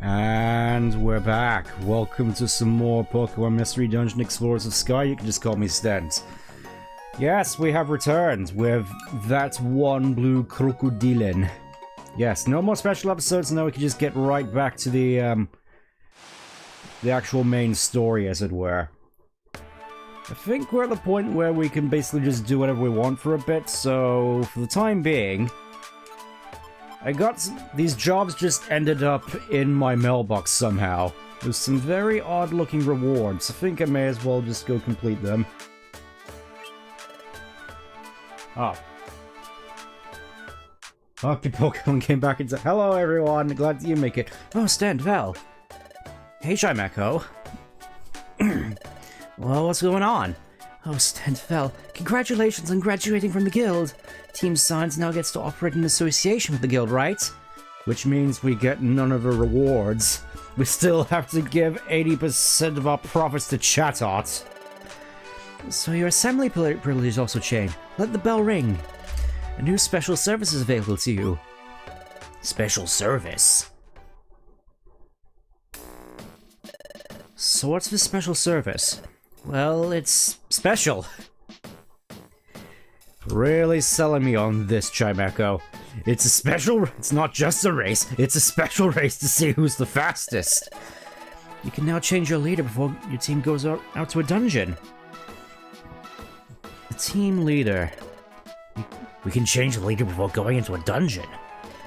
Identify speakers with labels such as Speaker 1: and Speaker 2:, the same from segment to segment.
Speaker 1: And we're back. Welcome to some more Pokemon Mystery Dungeon Explorers of Sky. You can just call me Stent. Yes, we have returned with that one blue crocodile. Yes, no more special episodes, now we can just get right back to the actual main story, as it were. I think we're at the point where we can basically just do whatever we want for a bit, so for the time being, these jobs just ended up in my mailbox somehow. There's some very odd-looking rewards. I think I may as well just go complete them. Oh. Okay, Pokemon came back and said, "Hello, everyone. Glad you make it." Oh, Stan, Val. Hey, Shaymin. Well, what's going on? Oh, Stan, Val. Congratulations on graduating from the guild. Team Science now gets to operate in association with the guild, right? Which means we get none of the rewards. We still have to give 80% of our profits to Chatot. So your assembly privileges also change. Let the bell ring. A new special service is available to you. Special service? So what's this special service? Well, it's special. Really selling me on this, Chimeco. It's not just a race, it's a special race to see who's the fastest. You can now change your leader before your team goes out to a dungeon. The team leader. We can change the leader before going into a dungeon.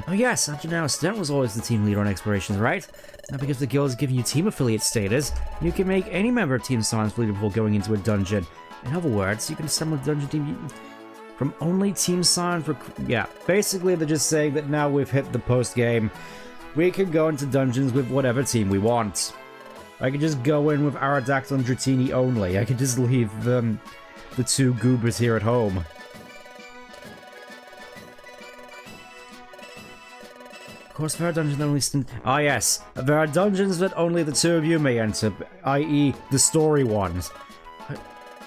Speaker 1: Oh yes, up to now, Stent was always the team leader on explorations, right? Now because the guild is giving you team affiliate status, you can make any member of Team Science leader before going into a dungeon. In other words, you can assemble a dungeon team from only Team Science. Yeah, basically they're just saying that now we've hit the post-game, we can go into dungeons with whatever team we want. I could just go in with Aerodactyl and Dratini only. I could just leave the two goobers here at home. Of course, there are dungeons that only yes, there are dungeons that only the two of you may enter, i.e. the story ones.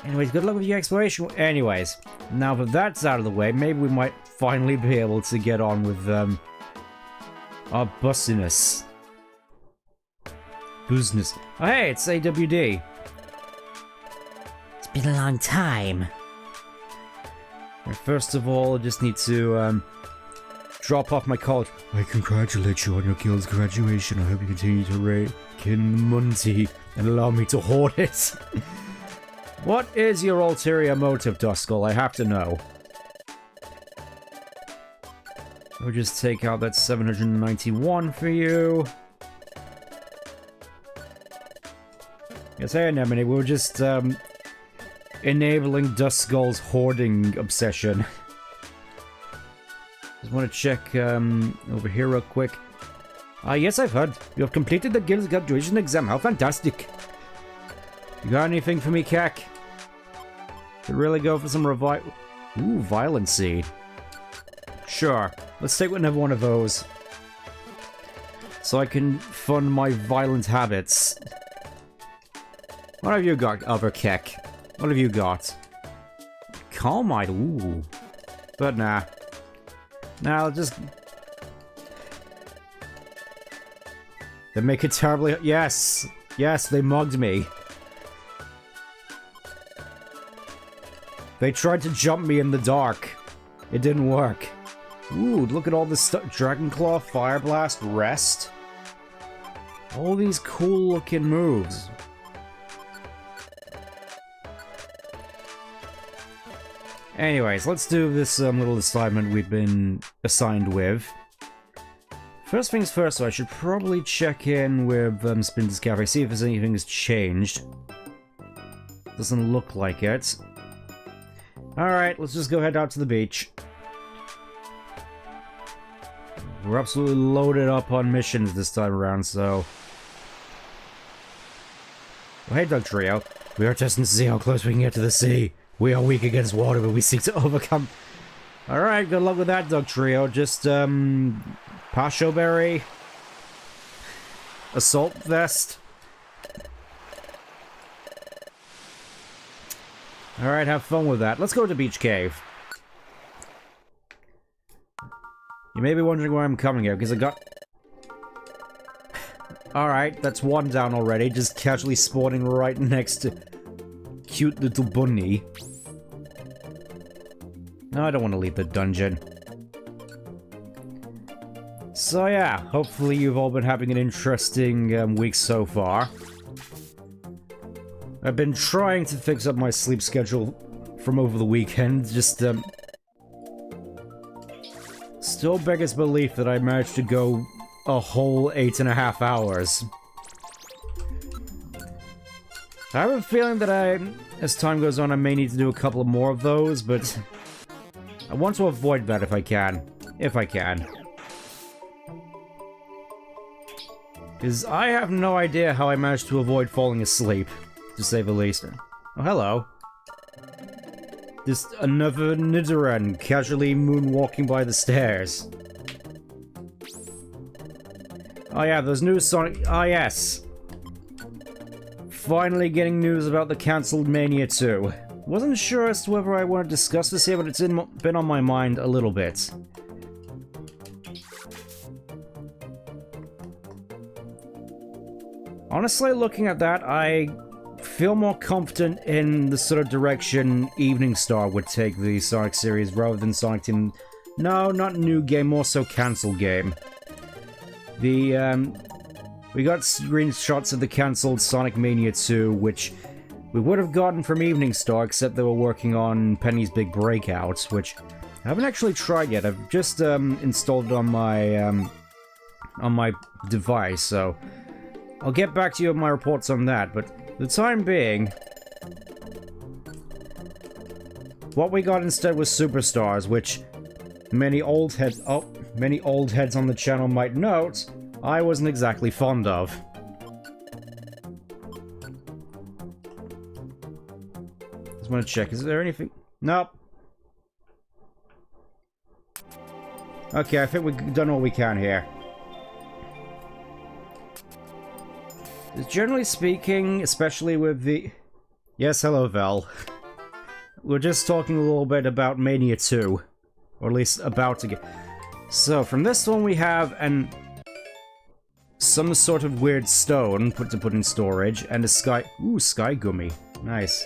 Speaker 1: Anyways, good luck with your exploration. Anyways, now that that's out of the way, maybe we might finally be able to get on with our bussiness. Business. Oh hey, it's AWD. It's been a long time. First of all, I just need to drop off my college. I congratulate you on your guild's graduation. I hope you continue to rake in money and allow me to hoard it. What is your ulterior motive, Duskull? I have to know. I'll just take out that 791 for you. Yes, hey, Anemone, we were just enabling Duskull's hoarding obsession. Just want to check over here real quick. Yes, I've heard. You have completed the guild's graduation exam. How fantastic. You got anything for me, Kek? Could really go for some Ooh, Violent Seed. Sure. Let's take another one of those. So I can fund my violent habits. What have you got, other Kek? What have you got? Calmite, ooh. But nah. Now just... They make it terribly... Yes! Yes, they mugged me. They tried to jump me in the dark. It didn't work. Ooh, look at all this stuff. Dragon Claw, Fire Blast, Rest. All these cool looking moves. Anyways, let's do this little assignment we've been assigned with. First things first, so I should probably check in with Splinter's Cafe, see if there's anything that's changed. Doesn't look like it. Alright, let's just go head out to the beach. We're absolutely loaded up on missions this time around, so... Oh, hey, Doug Trio. We are testing to see how close we can get to the sea. We are weak against water, but we seek to overcome... Alright, good luck with that, Doug Trio. Just, Pasho Berry. Assault Vest. Alright, have fun with that. Let's go to Beach Cave. You may be wondering where I'm coming here, because I got... Alright, that's one down already, just casually spawning right next to cute little bunny. No, I don't want to leave the dungeon. So yeah, hopefully you've all been having an interesting week so far. I've been trying to fix up my sleep schedule from over the weekend, just still beggars belief that I managed to go a whole 8.5 hours. I have a feeling that as time goes on, I may need to do a couple of more of those, but I want to avoid that if I can. If I can. Because I have no idea how I managed to avoid falling asleep, to say the least. Oh, hello. Just another Nidoran casually moonwalking by the stairs. Oh yeah, there's new Sonic... Ah yes. Finally getting news about the cancelled Mania 2. Wasn't sure as to whether I want to discuss this here, but it's been on my mind a little bit. Honestly, looking at that, I feel more confident in the sort of direction Evening Star would take the Sonic series rather than Sonic Team... No, not new game, more so cancelled game. We got screenshots of the cancelled Sonic Mania 2, which we would have gotten from Evening Star, except they were working on Penny's Big Breakout, which I haven't actually tried yet. I've just installed it on my device, so I'll get back to you with my reports on that. But for the time being, what we got instead was Superstars, which many old heads on the channel might note I wasn't exactly fond of. Just want to check, is there anything? Nope. Okay, I think we've done all we can here. Generally speaking, especially with the... Yes, hello, Vel. We're just talking a little bit about Mania 2. Or at least about to get... So, from this one we have some sort of weird stone to put in storage, and a sky... Ooh, sky gummy. Nice.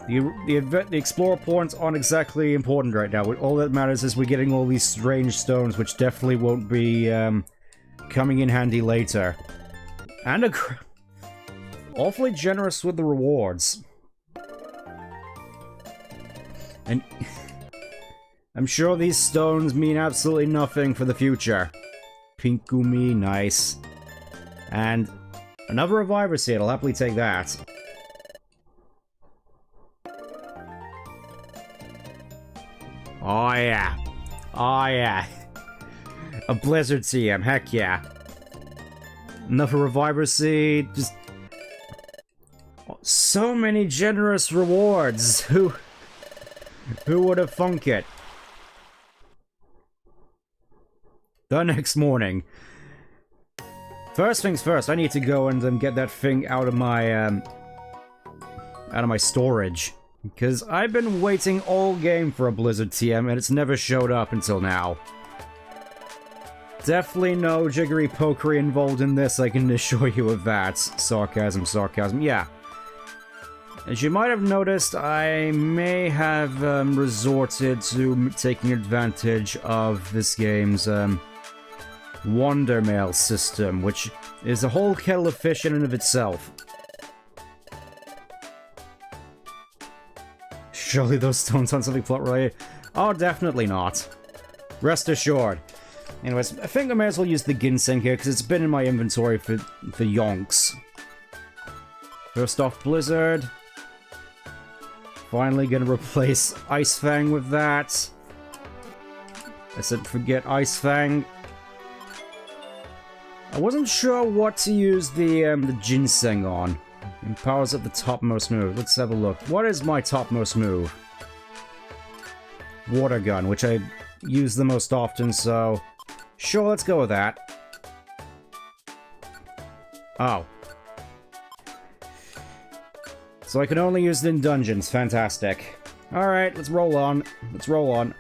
Speaker 1: The Explorer points aren't exactly important right now. All that matters is we're getting all these strange stones, which definitely won't be coming in handy later. And awfully generous with the rewards. And I'm sure these stones mean absolutely nothing for the future. Pink gummy, nice. And another Reviver Seed, I'll happily take that. Oh yeah. Oh yeah. A Blizzard CM, heck yeah. Another Reviver Seed, just... So many generous rewards! Who would have thunk it? The next morning. First things first, I need to go and get that thing out of my storage. Because I've been waiting all game for a Blizzard TM, and it's never showed up until now. Definitely no jiggery pokery involved in this, I can assure you of that. Sarcasm, sarcasm, yeah. As you might have noticed, I may have resorted to taking advantage of this game's Wonder Mail system, which is a whole kettle of fish in and of itself. Surely those stones aren't something plot related. Oh, definitely not. Rest assured. Anyways, I think I may as well use the ginseng here, because it's been in my inventory for yonks. First off, Blizzard. Finally gonna replace Ice Fang with that. I said forget Ice Fang. I wasn't sure what to use the ginseng on. Empowers up the topmost move. Let's have a look. What is my topmost move? Water Gun, which I use the most often, so... Sure, let's go with that. Oh. So I can only use it in dungeons. Fantastic. Alright, let's roll on. Let's roll on.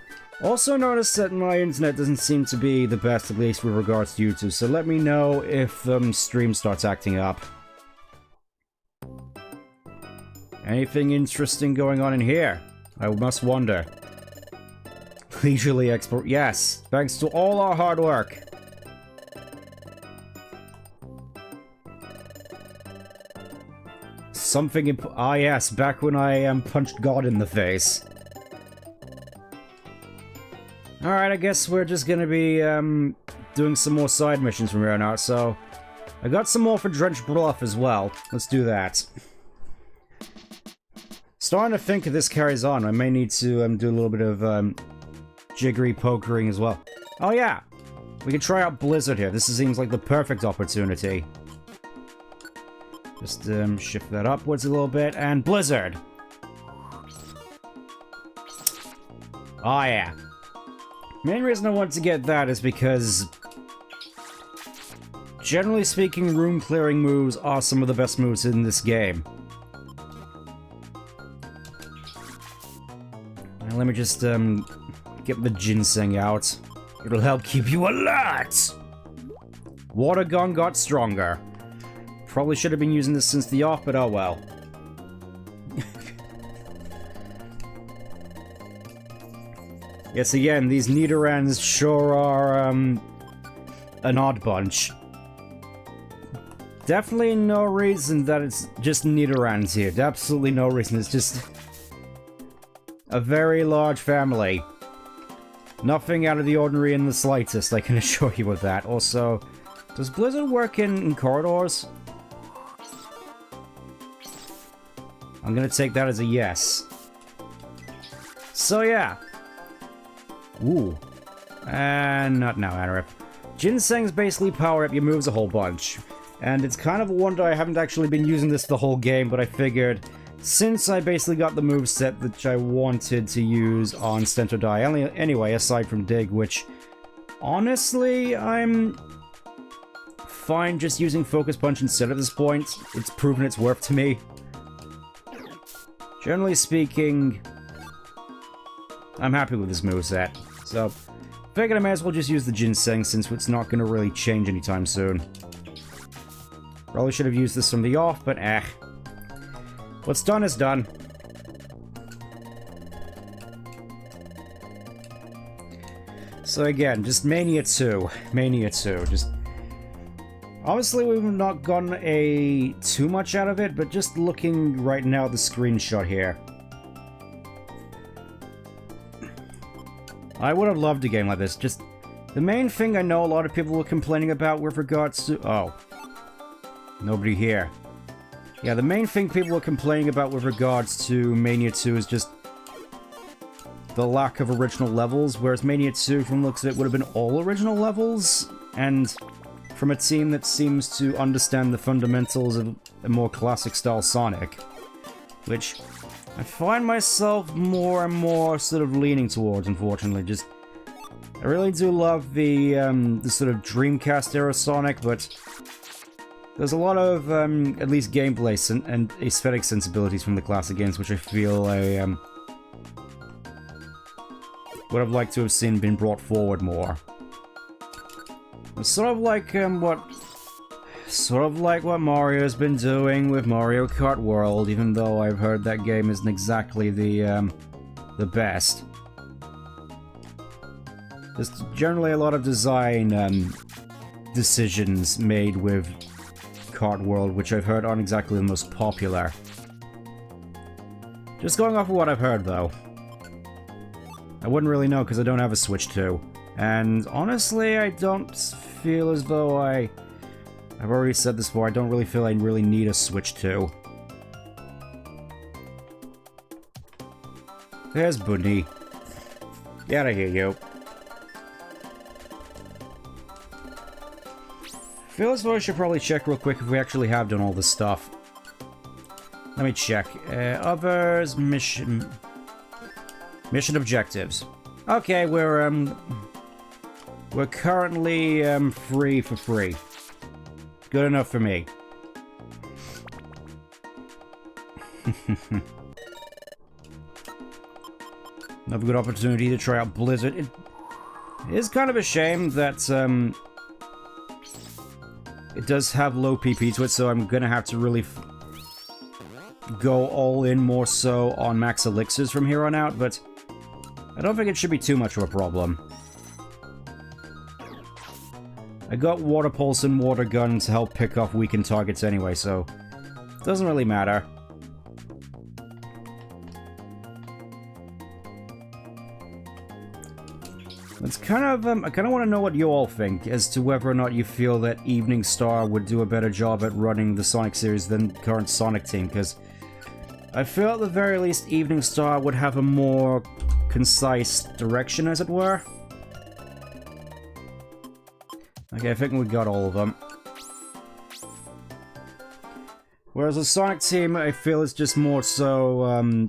Speaker 1: Also noticed that my internet doesn't seem to be the best, at least with regards to YouTube, so let me know if stream starts acting up. Anything interesting going on in here? I must wonder. Leisurely export. Yes, thanks to all our hard work. Something ah yes, back when I punched God in the face. Alright, I guess we're just gonna be doing some more side missions from here on out, so I got some more for Drench Bluff as well. Let's do that. Starting to think if this carries on, I may need to do a little bit of jiggery pokering as well. Oh yeah! We can try out Blizzard here. This seems like the perfect opportunity. Just shift that upwards a little bit, and Blizzard! Oh yeah. Main reason I want to get that is because, generally speaking, room clearing moves are some of the best moves in this game. Now, let me just get the ginseng out. It'll help keep you alert! Water gun got stronger. Probably should have been using this since the off, but oh well. Yes, again, these Nidorans sure are, an odd bunch. Definitely no reason that it's just Nidorans here. Absolutely no reason. It's just a very large family. Nothing out of the ordinary in the slightest, I can assure you of that. Also, does Blizzard work in corridors? I'm gonna take that as a yes. So yeah. Ooh. And not now, Anarip. Ginseng's basically power up your moves a whole bunch. And it's kind of a wonder I haven't actually been using this the whole game, but I figured since I basically got the moveset that I wanted to use on Stento Die anyway, aside from Dig, which honestly, I'm fine just using Focus Punch instead at this point. It's proven its worth to me. Generally speaking, I'm happy with this moveset. So, figured I may as well just use the Ginseng since it's not going to really change anytime soon. Probably should have used this from the off, but eh. What's done is done. So again, just Mania 2. Mania 2. Just... Obviously, we've not gotten too much out of it, but just looking right now at the screenshot here. I would have loved a game like this. Just the main thing I know a lot of people were complaining about with regards to... Oh. Nobody here. Yeah, the main thing people were complaining about with regards to Mania 2 is just the lack of original levels, whereas Mania 2, from the looks of it, would have been all original levels, and from a team that seems to understand the fundamentals of a more classic-style Sonic, which I find myself more and more sort of leaning towards, unfortunately. Just, I really do love the sort of Dreamcast-era Sonic, but there's a lot of, at least gameplay and aesthetic sensibilities from the classic games, which I feel I would have liked to have seen been brought forward more. It's sort of like what Mario's been doing with Mario Kart World, even though I've heard that game isn't exactly the best. There's generally a lot of design decisions made with Kart World, which I've heard aren't exactly the most popular. Just going off of what I've heard, though. I wouldn't really know because I don't have a Switch 2. And honestly, I don't feel as though I've already said this before, I don't really feel I really need a Switch 2. There's Bunny. Get out of here, you. I feel as though I should probably check real quick if we actually have done all this stuff. Let me check. Others, mission objectives. Okay, we're currently free for free. Good enough for me. Another good opportunity to try out Blizzard. It is kind of a shame that it does have low PP to it, so I'm gonna have to really go all in more so on max elixirs from here on out, but I don't think it should be too much of a problem. I got Water Pulse and Water Gun to help pick off weakened targets anyway, so it doesn't really matter. It's kind of, I kind of want to know what you all think as to whether or not you feel that Evening Star would do a better job at running the Sonic series than the current Sonic team, because I feel at the very least Evening Star would have a more concise direction, as it were. Okay, I think we got all of them. Whereas the Sonic team, I feel is just more so,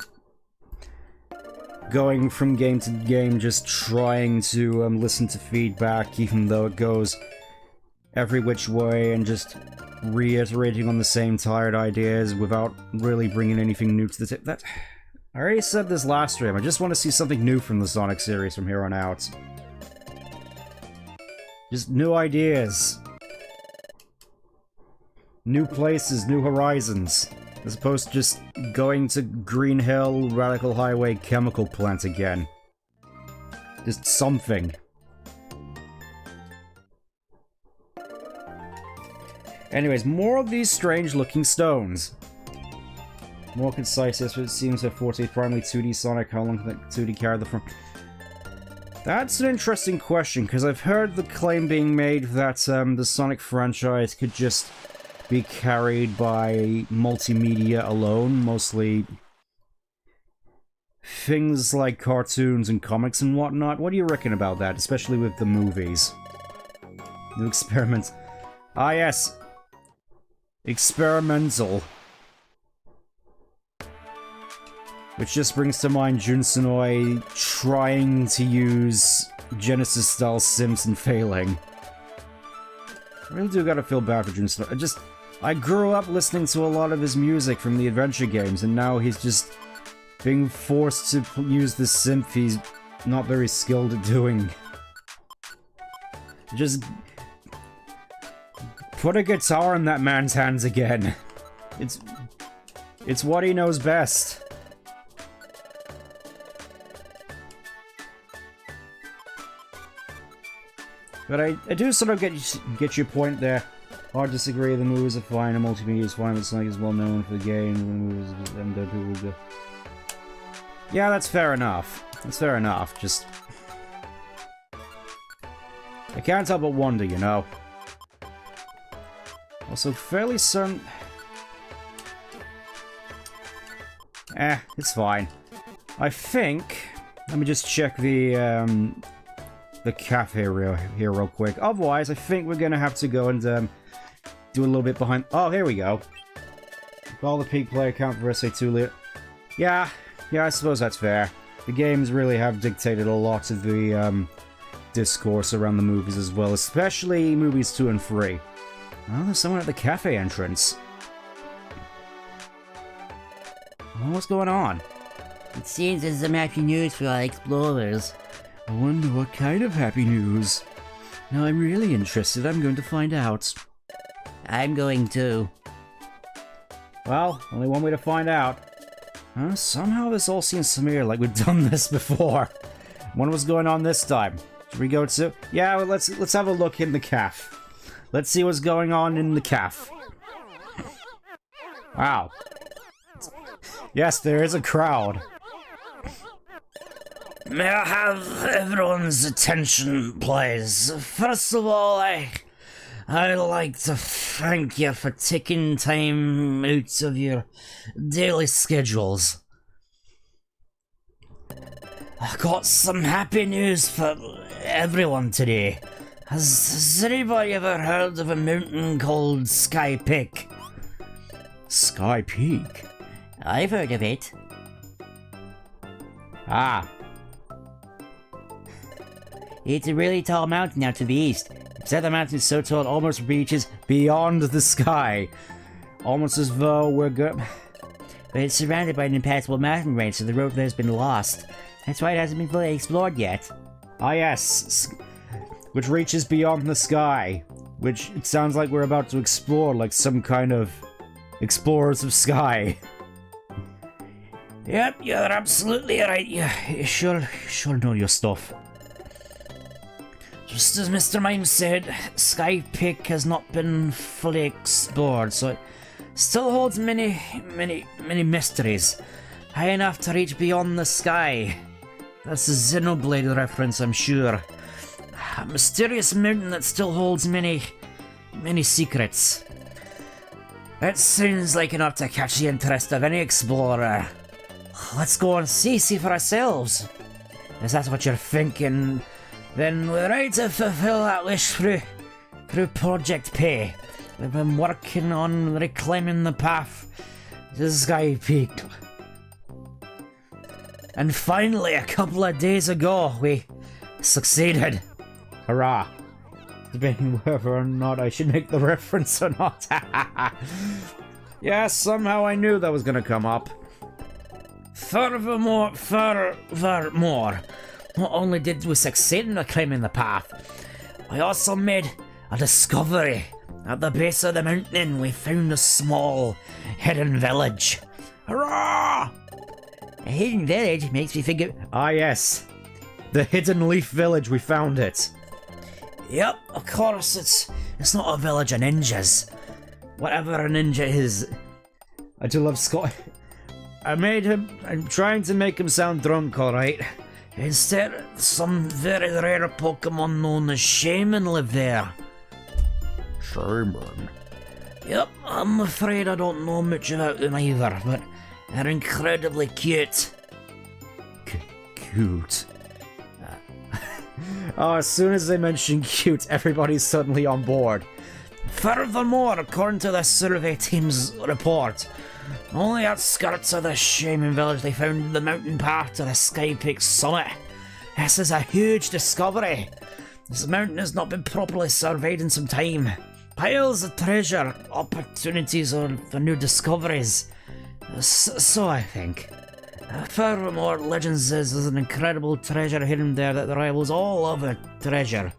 Speaker 1: going from game to game, just trying to listen to feedback, even though it goes every which way, and just reiterating on the same tired ideas without really bringing anything new to the table. That I already said this last stream. I just want to see something new from the Sonic series from here on out. Just new ideas. New places, new horizons. As opposed to just going to Green Hill, Radical Highway, Chemical Plant again. Just something. Anyways, more of these strange-looking stones. More concise, yes, but it seems that Forte primarily 2D Sonic, how long can that 2D carry the front? That's an interesting question, because I've heard the claim being made that the Sonic franchise could just be carried by multimedia alone, mostly things like cartoons and comics and whatnot. What do you reckon about that, especially with the movies? New experiments. Ah yes! Experimental. Which just brings to mind Jun Senoi trying to use Genesis-style sims and failing. I really do gotta feel bad for Jun Senoi. I grew up listening to a lot of his music from the adventure games, and now he's just being forced to use the synth he's not very skilled at doing. Just put a guitar in that man's hands again. It's what he knows best. But I do sort of get your point there. Hard to disagree, the movies are fine, and multimedia is fine, but Sonic is well known for the game, and people would go. Yeah, that's fair enough. That's fair enough, just... I can't help but wonder, you know. Also, fairly certain... it's fine. I think... Let me just check the cafe here real quick. Otherwise, I think we're gonna have to go and do a little bit behind. Oh, here we go. All the peak player count for SA2. Yeah, I suppose that's fair. The games really have dictated a lot of the discourse around the movies as well, especially movies 2 and 3. Oh, there's someone at the cafe entrance. Oh, what's going on?
Speaker 2: It seems there's some happy news for our explorers.
Speaker 1: I wonder what kind of happy news. Now I'm really interested. I'm going to find out.
Speaker 2: I'm going to.
Speaker 1: Well, only one way to find out. Somehow this all seems familiar, like we've done this before. Wonder what's going on this time. Should we go to... Yeah, well, let's have a look in the cafe. Let's see what's going on in the cafe. Wow. Yes, there is a crowd.
Speaker 2: May I have everyone's attention, please? First of all, I'd like to thank you for taking time out of your daily schedules. I got some happy news for everyone today. Has anybody ever heard of a mountain called Sky Peak?
Speaker 1: Sky Peak?
Speaker 2: I've heard of it.
Speaker 1: Ah.
Speaker 2: It's a really tall mountain out to the east.
Speaker 1: Except the mountain is so tall it almost reaches beyond the sky. Almost as though we're good.
Speaker 2: But it's surrounded by an impassable mountain range, so the road there has been lost.
Speaker 1: That's why it hasn't been fully explored yet. Ah yes, which reaches beyond the sky. Which it sounds like we're about to explore, like some kind of explorers of sky.
Speaker 2: Yep, you're absolutely right. You sure know your stuff. Just as Mr. Mime said, Sky Peak has not been fully explored, so it still holds many mysteries. High enough to reach beyond the sky. That's a Xenoblade reference, I'm sure. A mysterious mountain that still holds many secrets. That sounds like enough to catch the interest of any explorer. Let's go and see for ourselves. If that's what you're thinking, then we're ready to fulfill that wish through Project Pay. We've been working on reclaiming the path to Sky Peak. And finally, a couple of days ago, we succeeded.
Speaker 1: Hurrah. Debating whether or not I should make the reference or not. Yes, somehow I knew that was gonna come up.
Speaker 2: Furthermore, not only did we succeed in reclaiming the path, we also made a discovery. At the base of the mountain, we found a small, hidden village. Hurrah!
Speaker 1: A hidden village makes me think of... Ah yes, the Hidden Leaf Village, we found it.
Speaker 2: Yep, of course, it's not a village of ninjas. Whatever a ninja is.
Speaker 1: I do love Scott. I'm trying to make him sound drunk, alright?
Speaker 2: Instead, some very rare Pokemon known as Shaymin live there.
Speaker 1: Shaymin?
Speaker 2: Yep, I'm afraid I don't know much about them either, but they're incredibly cute.
Speaker 1: Cute? Oh, as soon as they mention cute, everybody's suddenly on board.
Speaker 2: Furthermore, according to the survey team's report, on the outskirts of the Shaymin village they found the mountain path to the Sky Peak summit. This is a huge discovery. This mountain has not been properly surveyed in some time. Piles of treasure, opportunities for new discoveries. So I think. Furthermore, legend says there's an incredible treasure hidden there that rivals all other treasure.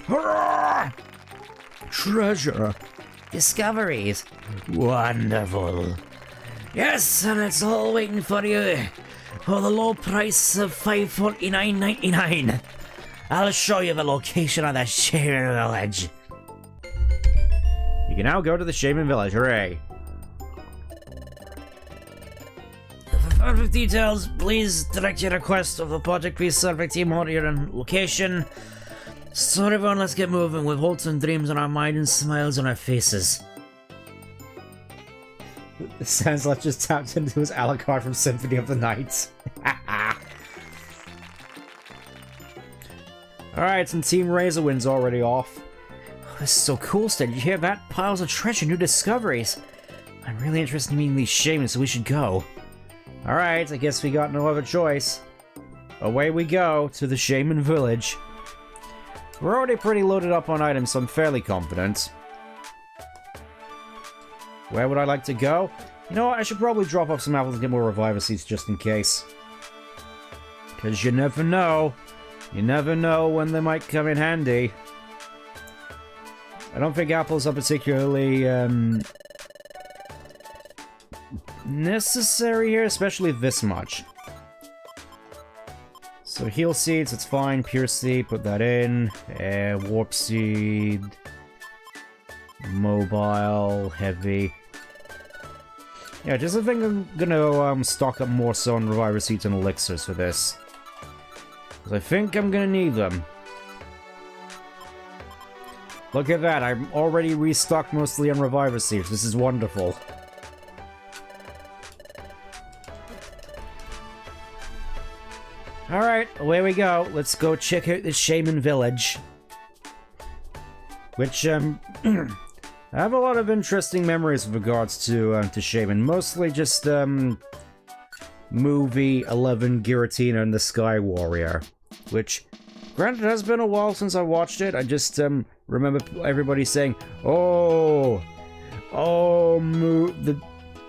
Speaker 2: Hurrah!
Speaker 1: Treasure?
Speaker 2: Discoveries. Wonderful. Yes, and it's all waiting for you. For the low price of $549.99. I'll show you the location of the Shaymin village.
Speaker 1: You can now go to the Shaymin village, hooray!
Speaker 2: For further details, please direct your request of the Project Peace survey team order and location. So everyone, let's get moving with hopes and dreams on our mind and smiles on our faces.
Speaker 1: It sounds like just tapped into his Alucard from Symphony of the Night. Alright, and Team Razorwind's already off.
Speaker 2: Oh, this is so cool, Stan. Did you hear that? Piles of treasure, new discoveries. I'm really interested in meeting these Shaymin, so we should go.
Speaker 1: Alright, I guess we got no other choice. Away we go to the Shaymin village. We're already pretty loaded up on items, so I'm fairly confident. Where would I like to go? You know what, I should probably drop off some apples and get more Reviver Seeds just in case. Because you never know. You never know when they might come in handy. I don't think apples are particularly necessary here, especially this much. So heal seeds, it's fine. Pure seed, put that in. Warp seed. Mobile, heavy. Yeah, just I think I'm gonna stock up more so on Reviver Seeds and Elixirs for this. Because I think I'm gonna need them. Look at that, I'm already restocked mostly on Reviver Seeds. This is wonderful. Alright, away we go. Let's go check out this Shaymin village. Which, I have a lot of interesting memories with regards to Shaymin. Mostly just, movie 11 Giratina and the Sky Warrior. Which, granted, it has been a while since I watched it. I just, remember everybody saying, oh,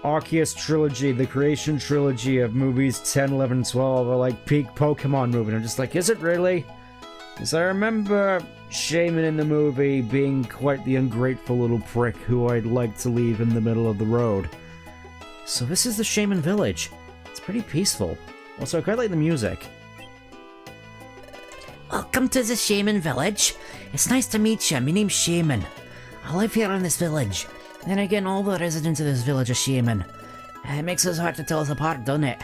Speaker 1: Arceus trilogy, the creation trilogy of movies 10, 11, 12 are like peak Pokemon movie. And I'm just like, is it really? Because I remember Shaymin in the movie being quite the ungrateful little prick who I'd like to leave in the middle of the road. So this is the Shaymin village. It's pretty peaceful. Also, I quite like the music.
Speaker 2: Welcome to the Shaymin village. It's nice to meet you. My name's Shaymin. I live here in this village. Then again, all the residents of this village are Shaymin. It makes us hard to tell us apart, doesn't it?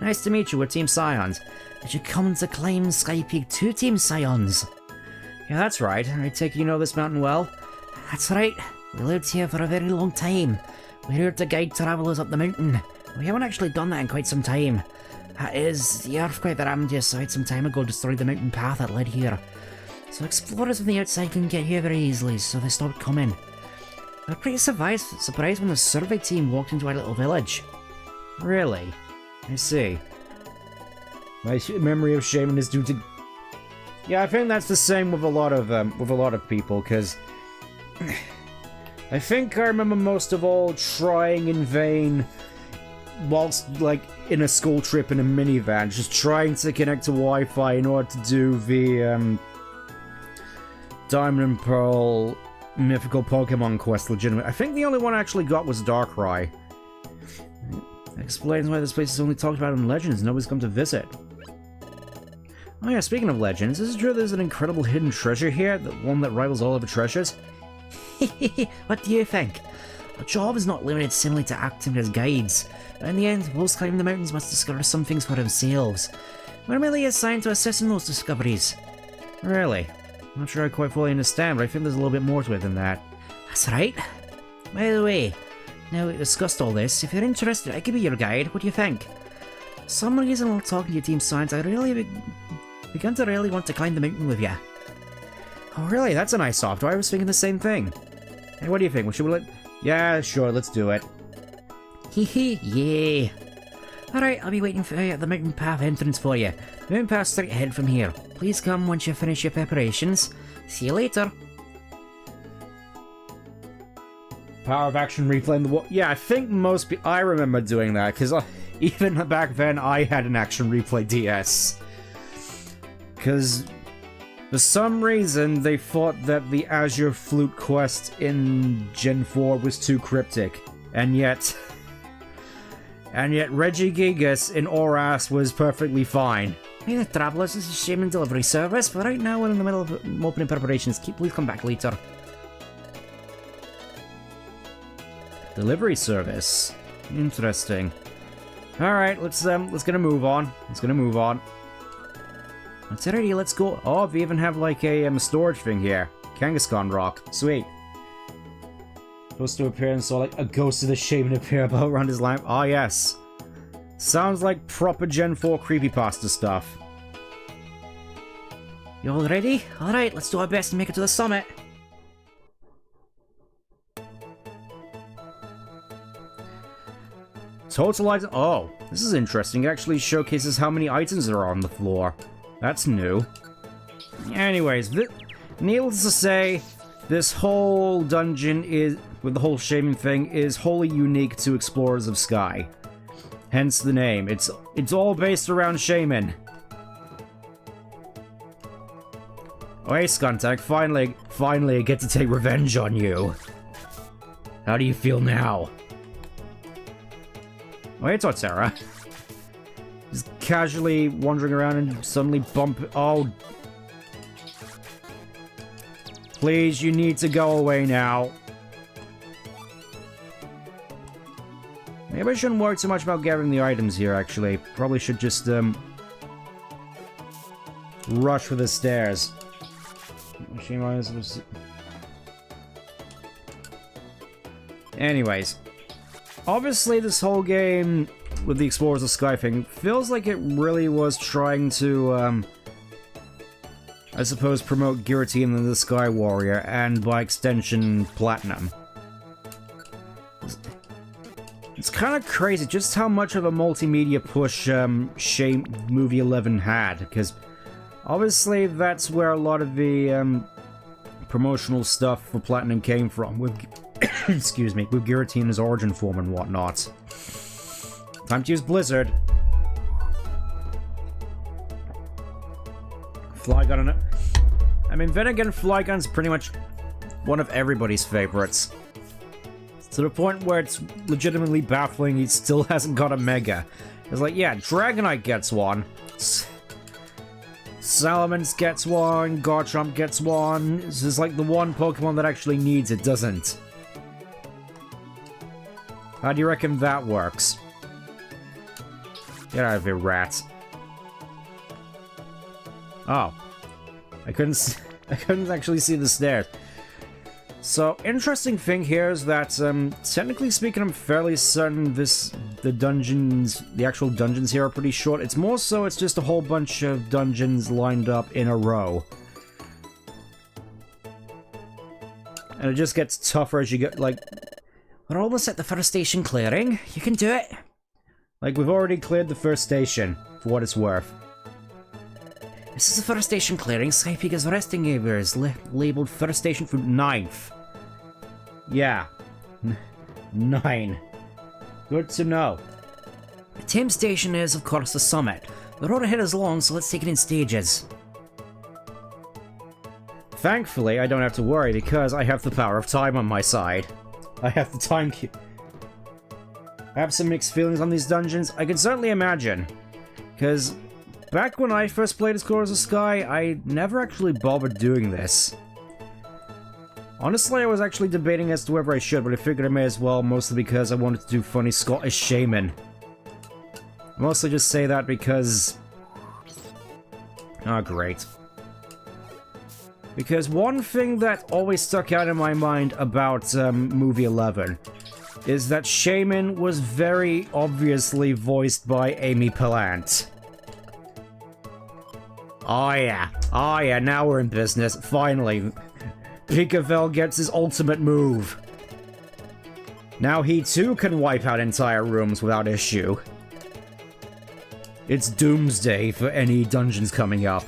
Speaker 1: Nice to meet you, we're Team Scions.
Speaker 2: Did you come to climb Sky Peak 2, Team Scions?
Speaker 1: Yeah, that's right. I take it you know this mountain well?
Speaker 2: That's right. We lived here for a very long time. We're here to guide travellers up the mountain. We haven't actually done that in quite some time. That is, the earthquake that happened just some time ago destroyed the mountain path that led here. So explorers from the outside can get here very easily, so they stopped coming. We were pretty surprised when the survey team walked into our little village.
Speaker 1: Really? I see. My memory of Shaymin is due to... Yeah, I think that's the same with a lot of people, because... I think I remember most of all trying in vain whilst, like, in a school trip in a minivan, just trying to connect to Wi-Fi in order to do the, Diamond and Pearl mythical Pokemon quest legitimate. I think the only one I actually got was Darkrai. That explains why this place is only talked about in Legends and nobody's come to visit. Oh yeah, speaking of Legends, is it true there's an incredible hidden treasure here? The one that rivals all other treasures?
Speaker 2: What do you think? Our job is not limited simply to acting as guides. In the end, those climbing the mountains must discover some things for themselves. We're merely assigned to assessing those discoveries.
Speaker 1: Really? I'm not sure I quite fully understand, but I think there's a little bit more to it than that.
Speaker 2: That's right. By the way, now we discussed all this, if you're interested, I could be your guide. What do you think? For some reason, while talking to your Team Science, I really began to really want to climb the mountain with you.
Speaker 1: Oh really? That's a nice offer. I was thinking the same thing. Hey, what do you think? Should we let... Yeah, sure, let's do it.
Speaker 2: Hehe, yeah. Alright, I'll be waiting for you at the mountain path entrance for you. The mountain path straight ahead from here. Please come once you finish your preparations. See you later.
Speaker 1: Power of action replaying the wall. Yeah, I think most people... I remember doing that, because even back then I had an action replay DS. Because... for some reason, they thought that the Azure Flute quest in Gen 4 was too cryptic. And yet... Regigigas in Oras was perfectly fine.
Speaker 2: Hey there, travellers, this is Shaymin delivery service, but right now we're in the middle of opening preparations. Please come back later.
Speaker 1: Delivery service? Interesting. Alright, let's get a move on. Alrighty, let's go. Oh, we even have like a storage thing here. Kangaskhan rock. Sweet. Supposed to appear and saw like a ghost of the Shaymin appear about around his lamp. Ah, yes. Sounds like proper Gen 4 creepypasta stuff.
Speaker 2: You all ready? Alright, let's do our best to make it to the summit.
Speaker 1: Total item. Oh, this is interesting. It actually showcases how many items there are on the floor. That's new. Anyways, needless to say, this whole dungeon is, with the whole Shaymin thing, is wholly unique to Explorers of Sky. Hence the name. It's all based around Shaymin. Oh hey, Skuntak, finally I get to take revenge on you. How do you feel now? Oh hey, Torterra. Just casually wandering around and suddenly bump... Oh. Please, you need to go away now. Maybe I shouldn't worry too much about gathering the items here, actually. Probably should just, rush for the stairs. Anyways. Obviously, this whole game, with the Explorers of Sky thing, feels like it really was trying to, I suppose, promote Giratina and the Sky Warrior, and by extension, Platinum. It's kind of crazy just how much of a multimedia push Movie 11 had, because obviously that's where a lot of the promotional stuff for Platinum came from, with excuse me, with Giratina's origin form and whatnot. Time to use Blizzard. Flygun on it. I mean, then again, Flygun's pretty much one of everybody's favorites. To the point where it's legitimately baffling he still hasn't got a Mega. It's like, yeah, Dragonite gets one. Salamence gets one, Garchomp gets one. This is like the one Pokemon that actually needs it doesn't. How do you reckon that works? Get out of here, rat. Oh. I couldn't actually see the stairs. So, interesting thing here is that, technically speaking, I'm fairly certain the actual dungeons here are pretty short. It's more so it's just a whole bunch of dungeons lined up in a row. And it just gets tougher as you get, like... We're almost at the first station clearing. You can do it. Like, we've already cleared the first station, for what it's worth. This is the first station clearing. Skypea's resting area is labeled first station for 9th. Yeah. 9. Good to know. The 10th station is, of course, the summit. The road ahead is long, so let's take it in stages. Thankfully, I don't have to worry because I have the power of time on my side. I have the time cube. I have some mixed feelings on these dungeons. I can certainly imagine. Because back when I first played as Colors of Sky, I never actually bothered doing this. Honestly, I was actually debating as to whether I should, but I figured I may as well, mostly because I wanted to do funny Scottish Shaymin. I mostly just say that because... Oh, great. Because one thing that always stuck out in my mind about Movie 11 is that Shaymin was very obviously voiced by Amy Pallant. Oh yeah, now we're in business, finally. Pikavel gets his ultimate move. Now he too can wipe out entire rooms without issue. It's doomsday for any dungeons coming up.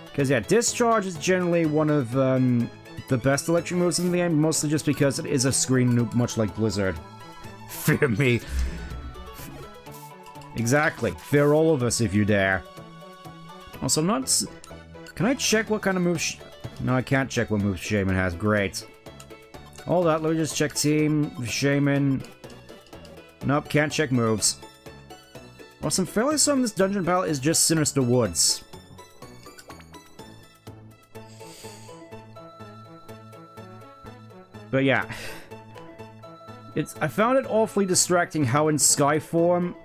Speaker 1: Because yeah, Discharge is generally one of the best electric moves in the game, mostly just because it is a screen nuke much like Blizzard. Fear me. Exactly. Fear all of us if you dare. Also, I'm not... Can I check what kind of moves... No, I can't check what moves Shaymin has. Great. Hold on, let me just check team, Shaymin. Nope, can't check moves. Also, I'm fairly certain this dungeon palette is just Sinister Woods. But yeah. I found it awfully distracting how in Sky form,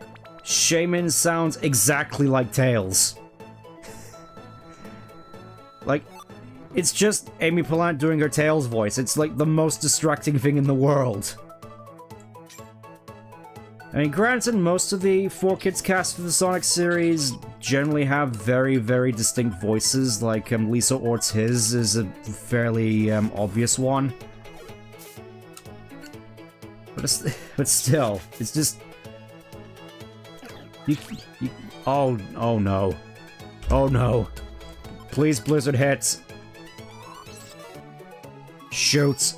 Speaker 1: Shaymin sounds exactly like Tails. Like, it's just Amy Pallant doing her Tails voice. It's like the most distracting thing in the world. I mean, granted, most of the 4Kids cast for the Sonic series generally have very, very distinct voices, like Lisa Ortiz is a fairly obvious one. But still, it's just... oh no. Oh no. Please, Blizzard hits. Shoot.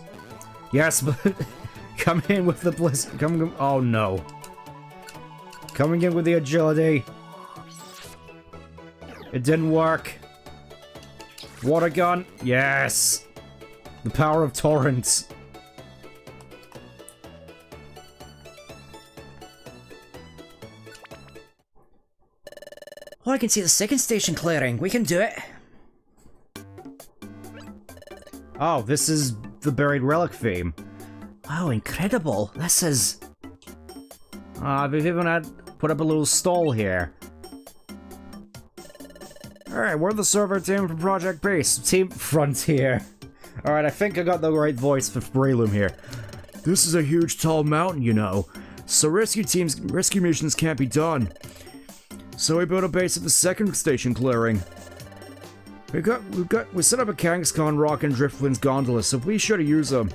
Speaker 1: Yes, but come in with the Blizzard. Come, oh no. Coming in with the agility. It didn't work. Water gun. Yes. The power of torrents. Oh, I can see the second station clearing. We can do it. Oh, this is the Buried Relic theme. Wow, incredible. This is... they've even put up a little stall here. Alright, we're the server team for Project Peace. Team Frontier. Alright, I think I got the right voice for Breloom here. This is a huge tall mountain, you know. So rescue missions can't be done. So we built a base at the second station clearing. We set up a Kangaskhan Rock and Driftwind's gondola, so be sure to use them.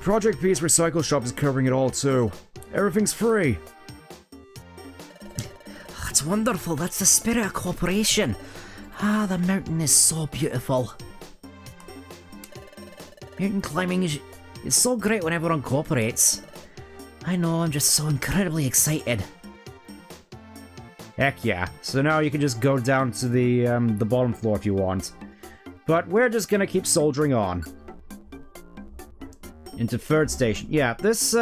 Speaker 1: Project Peace Recycle Shop is covering it all too. Everything's free. That's wonderful, that's the spirit of cooperation. Ah, the mountain is so beautiful.
Speaker 2: Mountain climbing is it's so great when everyone cooperates. I know, I'm just so incredibly excited.
Speaker 1: Heck yeah. So now you can just go down to the bottom floor if you want. But we're just gonna keep soldiering on. Into third station. Yeah, this,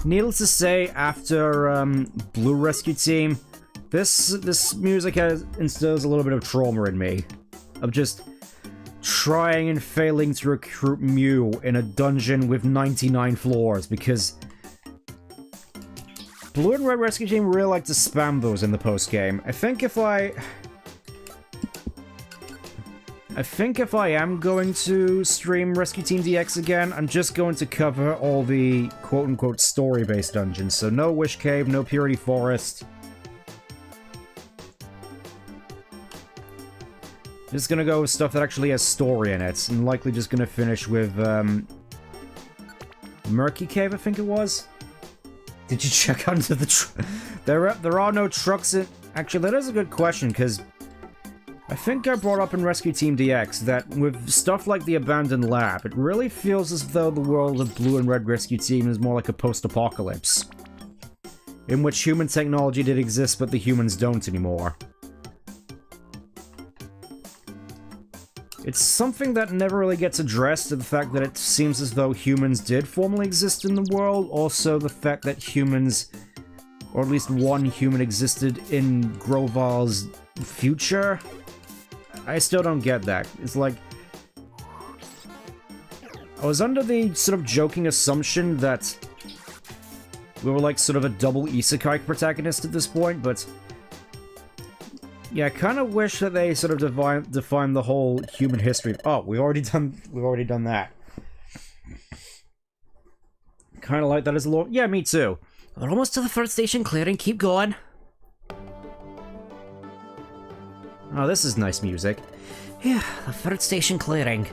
Speaker 1: needless to say, after, Blue Rescue Team, this music instills a little bit of trauma in me. Of just trying and failing to recruit Mew in a dungeon with 99 floors, because Blue and Red Rescue Team really like to spam those in the post-game. I think if I am going to stream Rescue Team DX again, I'm just going to cover all the quote-unquote story-based dungeons. So no Wish Cave, no Purity Forest. Just gonna go with stuff that actually has story in it, and likely just gonna finish with, Murky Cave, I think it was? Did you check under the there are no trucks in... Actually, that is a good question, because I think I brought up in Rescue Team DX that with stuff like the Abandoned Lab, it really feels as though the world of Blue and Red Rescue Team is more like a post-apocalypse, in which human technology did exist, but the humans don't anymore. It's something that never really gets addressed, the fact that it seems as though humans did formerly exist in the world, also the fact that humans, or at least one human, existed in Groval's future. I still don't get that. It's like... I was under the sort of joking assumption that we were like sort of a double Isekai protagonist at this point, but... Yeah, I kind of wish that they sort of define the whole human history. Oh, we've already done that. Kind of like that as a lot. Yeah, me too.
Speaker 2: We're almost to the third station clearing, keep going.
Speaker 1: Oh, this is nice music.
Speaker 2: Yeah, the third station clearing.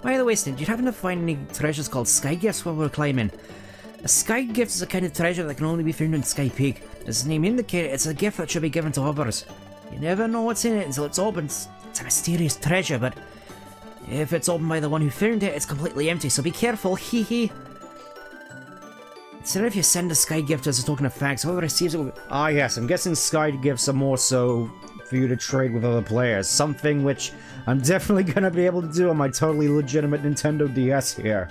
Speaker 2: By the way, did you happen to find any treasures called Sky Gifts while we were climbing? A Sky Gift is a kind of treasure that can only be found in Sky Peak. As the name indicates, it's a gift that should be given to others. You never know what's in it until it's opened. It's a mysterious treasure, but if it's opened by the one who found it, it's completely empty, so be careful, hee hee. So if you send a Sky Gift as a token of thanks, whoever receives it will...
Speaker 1: Ah yes, I'm guessing Sky Gifts are more so for you to trade with other players. Something which I'm definitely gonna be able to do on my totally legitimate Nintendo DS here.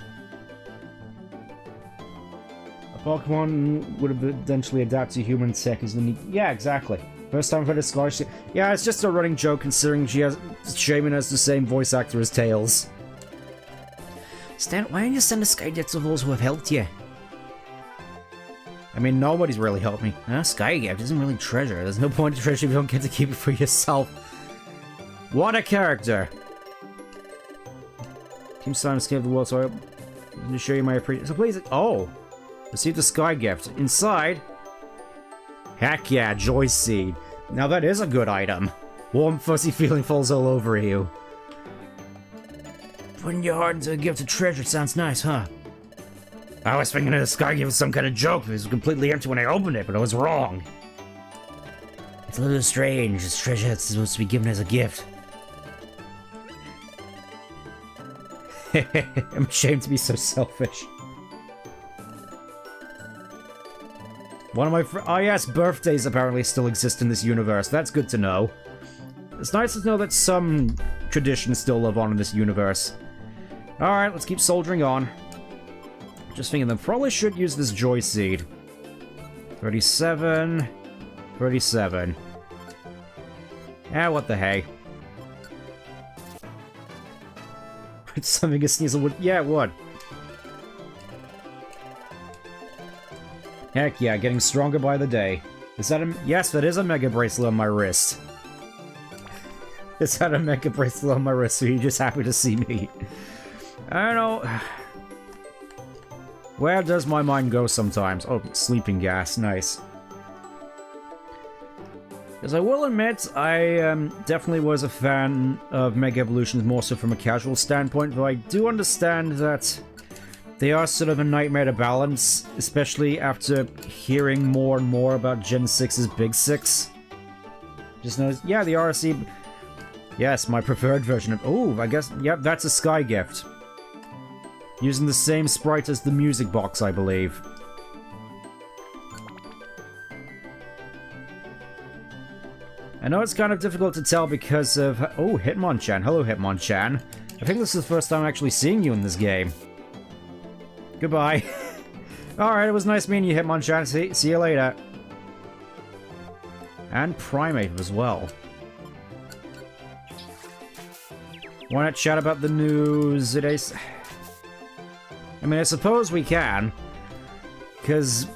Speaker 1: A Pokemon would eventually adapt to human tech as the need... Yeah, exactly. First time I've heard a scholarship. Yeah, it's just a running joke considering Shaymin has the same voice actor as Tails.
Speaker 2: Stan, why don't you send a Sky Gift to those who have helped you?
Speaker 1: I mean, nobody's really helped me.
Speaker 2: Sky Gift isn't really treasure.
Speaker 1: There's no point to treasure if you don't get to keep it for yourself. What a character! Team Slime escaped the world, so I'm going to show you my appreciation. So please... Oh! Receive the Sky Gift. Inside... Heck yeah, Joy Seed. Now that is a good item. Warm, fuzzy feeling falls all over you.
Speaker 2: Putting your heart into a gift of treasure sounds nice, huh?
Speaker 1: I was thinking of the Sky Gift was some kind of joke. It was completely empty when I opened it, but I was wrong.
Speaker 2: It's a little strange. This treasure is supposed to be given as a gift.
Speaker 1: I'm ashamed to be so selfish. One of my oh yes, birthdays apparently still exist in this universe. That's good to know. It's nice to know that some traditions still live on in this universe. Alright, let's keep soldiering on. Just thinking that probably should use this Joy Seed. 37... 37. Ah, what the hey. It's something a Sneasel would... Yeah, it would. Heck yeah, getting stronger by the day. Is that a... Yes, that is a Mega Bracelet on my wrist. Is that a Mega Bracelet on my wrist, so you're just happy to see me? I don't know... Where does my mind go sometimes? Oh, sleeping gas, nice. Because I will admit, I definitely was a fan of Mega Evolutions more so from a casual standpoint, though I do understand that they are sort of a nightmare to balance, especially after hearing more and more about Gen 6's Big Six. Just noticed, yeah, the RSC... Yes, my preferred version of... Oh, I guess, yep, that's a Sky Gift. Using the same sprite as the music box, I believe. I know it's kind of difficult to tell because of... Oh, Hitmonchan. Hello, Hitmonchan. I think this is the first time I'm actually seeing you in this game. Goodbye. Alright, it was nice meeting you, Hitmonchan. See you later. And Primate as well. Why not chat about the news? I mean, I suppose we can. Because,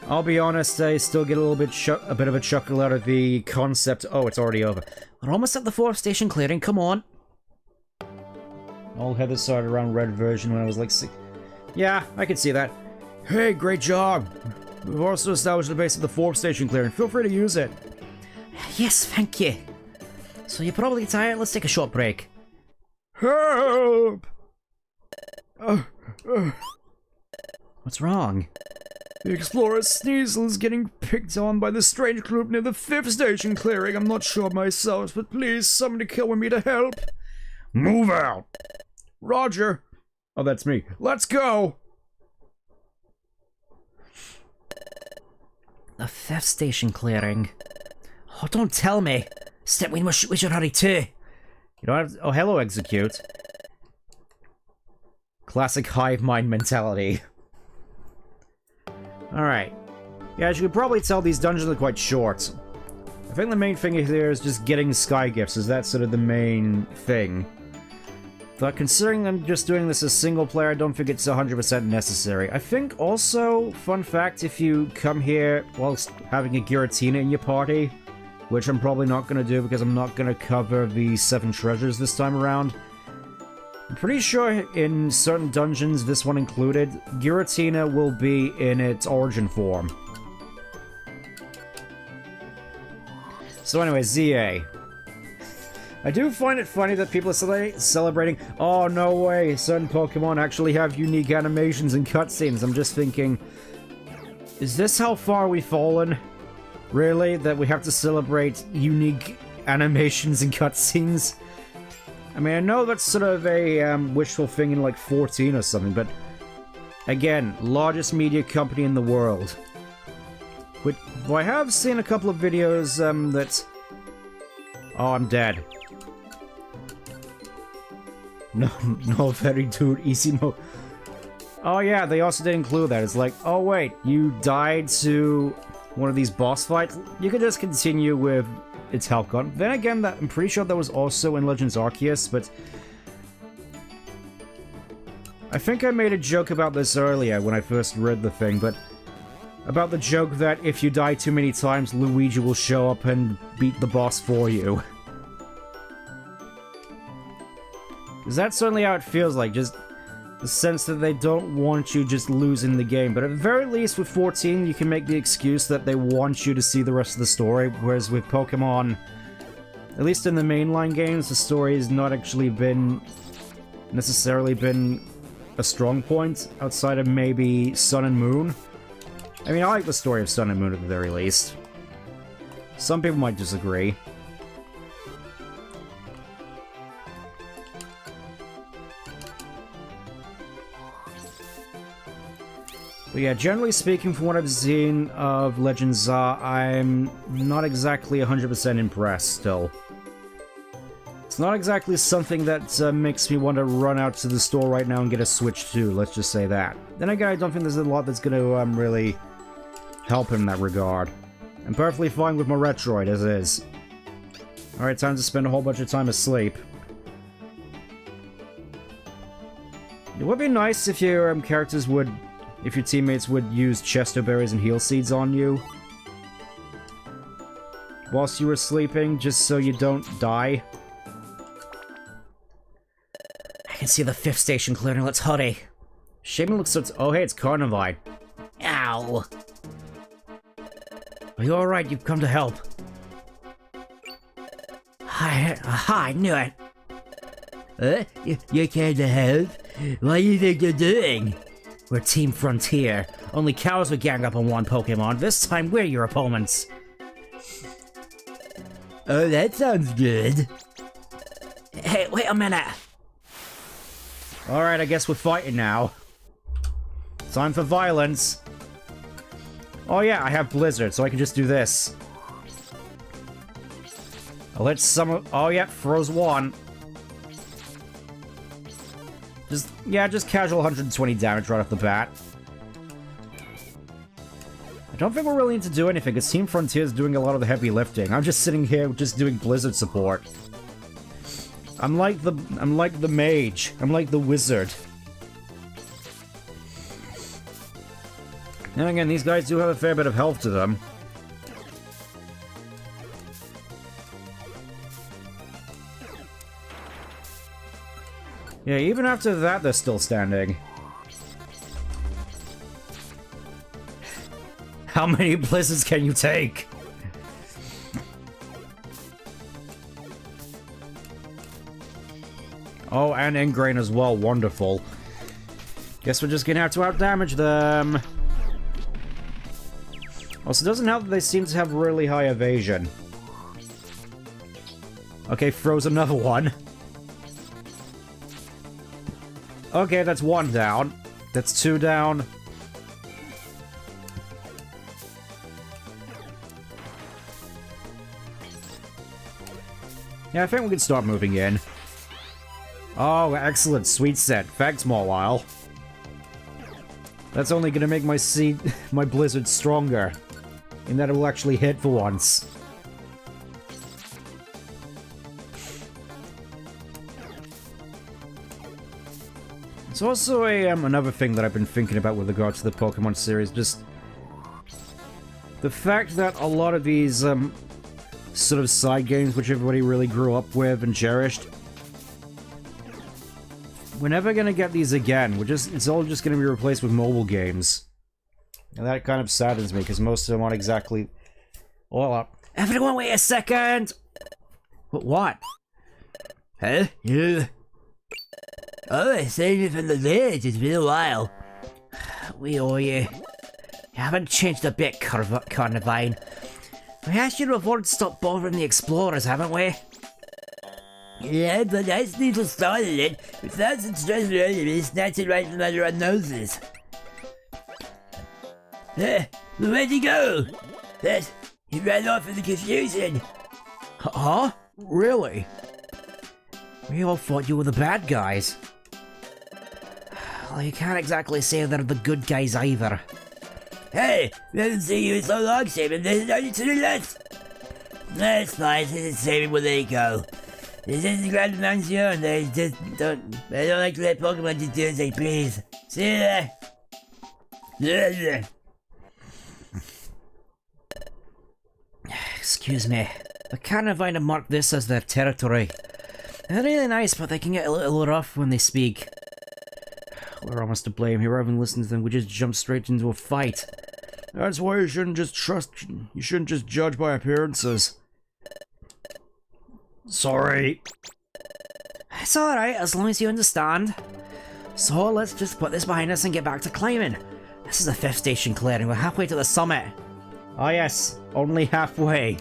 Speaker 1: I'll be honest, I still get a bit of a chuckle out of the concept. Oh, it's already over. We're almost at the 4th station clearing, come on. All Heather started around red version when I was like 6. Yeah, I can see that. Hey, great job! We've also established the base of the 4th station clearing. Feel free to use it. Yes, thank you. So you're probably tired? Let's take a short break. Help! What's wrong? The Explorer Sneasel is getting picked on by the strange group near the 5th station clearing. I'm not sure myself, but please, somebody come with me to help. Move out! Roger! Oh, that's me. Let's go! The 5th station clearing. Oh, don't tell me! Step, we should hurry too! You don't have to... Oh, hello, Execute. Classic hive mind mentality. Alright. Yeah, as you could probably tell, these dungeons are quite short. I think the main thing here is just getting sky gifts, is that sort of the main thing. But considering I'm just doing this as single player, I don't think it's 100% necessary. I think also, fun fact, if you come here whilst having a Giratina in your party, which I'm probably not going to do because I'm not going to cover the 7 treasures this time around. I'm pretty sure in certain dungeons, this one included, Giratina will be in its origin form. So anyway, ZA. I do find it funny that people are celebrating, oh no way, certain Pokemon actually have unique animations and cutscenes. I'm just thinking, is this how far we've fallen? Really? That we have to celebrate unique animations and cutscenes? I mean, I know that's sort of a wishful thing in like 14 or something, but again, largest media company in the world. But I have seen a couple of videos that... Oh, I'm dead. No, very dude, easy mode. Oh yeah, they also did include that. It's like, oh wait, you died to one of these boss fights? You could just continue with its health gone. Then again, I'm pretty sure that was also in Legends Arceus, but... I think I made a joke about this earlier when I first read the thing, but... About the joke that if you die too many times, Luigi will show up and beat the boss for you. Because that's certainly how it feels like, just the sense that they don't want you just losing the game. But at the very least, with 14, you can make the excuse that they want you to see the rest of the story, whereas with Pokemon, at least in the mainline games, the story has not actually necessarily been a strong point, outside of maybe Sun and Moon. I mean, I like the story of Sun and Moon at the very least. Some people might disagree. But yeah, generally speaking, from what I've seen of Legends I'm not exactly 100% impressed still. It's not exactly something that makes me want to run out to the store right now and get a Switch 2, let's just say that. Then again, I don't think there's a lot that's going to really help in that regard. I'm perfectly fine with my Retroid as is. Alright, time to spend a whole bunch of time asleep. It would be nice if your characters would... If your teammates would use Chesto Berries and Heal Seeds on you whilst you were sleeping, just so you don't die. I can see the 5th station clearing, let's hurry. Shaymin looks so... Oh hey, it's Carnivine. Ow! Are you alright? You've come to help. Hi, I knew it. You came to help? What do you think you're doing? We're Team Frontier. Only cows would gang up on one Pokemon. This time, we're your opponents. Oh, that sounds good. Hey, wait a minute. Alright, I guess we're fighting now. Time for violence. Oh yeah, I have Blizzard, so I can just do this. I'll hit some... Oh yeah, froze one. Just casual 120 damage right off the bat. I don't think we're really need to do anything, because Team Frontier's doing a lot of the heavy lifting. I'm just sitting here just doing Blizzard support. I'm like the mage. I'm like the wizard. And again, these guys do have a fair bit of health to them. Yeah, even after that, they're still standing. How many blizzards can you take? Oh, and Ingrain as well. Wonderful. Guess we're just gonna have to outdamage them. Also, it doesn't help that they seem to have really high evasion. Okay, froze another one. Okay, that's one down. That's two down. Yeah, I think we can start moving in. Oh, excellent. Sweet set. Thanks, Mawile. That's only gonna make my blizzard stronger. In that it will actually hit for once. It's also another thing that I've been thinking about with regard to the Pokemon series, just the fact that a lot of these sort of side games which everybody really grew up with and cherished, we're never gonna get these again. It's all just gonna be replaced with mobile games. And that kind of saddens me, because most of them aren't exactly... Well, everyone wait a second! What?
Speaker 2: Huh? Yeah. Oh, I saved you from the village. It's been a while.
Speaker 1: We owe you. You haven't changed a bit, Carnivine. We asked you before to stop bothering the explorers, haven't we?
Speaker 2: Yeah, but I still started it with thousands of stressful enemies snatching right from under our noses. Where'd he go? He ran off in the confusion.
Speaker 1: Huh? Really? We all thought you were the bad guys. Well, you can't exactly say they're the good guys either.
Speaker 2: Hey, we haven't seen you in so long, Shaymin. There's no need to do that. That's fine. This is Shaymin with Eco. This is the Grand Mansion. They don't like to let Pokemon just do as they please. See you there.
Speaker 1: Excuse me. The Carnivine have marked this as their territory. They're really nice, but they can get a little rough when they speak. We're almost to blame here. Rather than listen to them, we just jump straight into a fight. That's why you shouldn't just judge by appearances. Sorry. It's alright, as long as you understand. So let's just put this behind us and get back to climbing. This is the 5th station clearing. We're halfway to the summit. Ah yes, only halfway.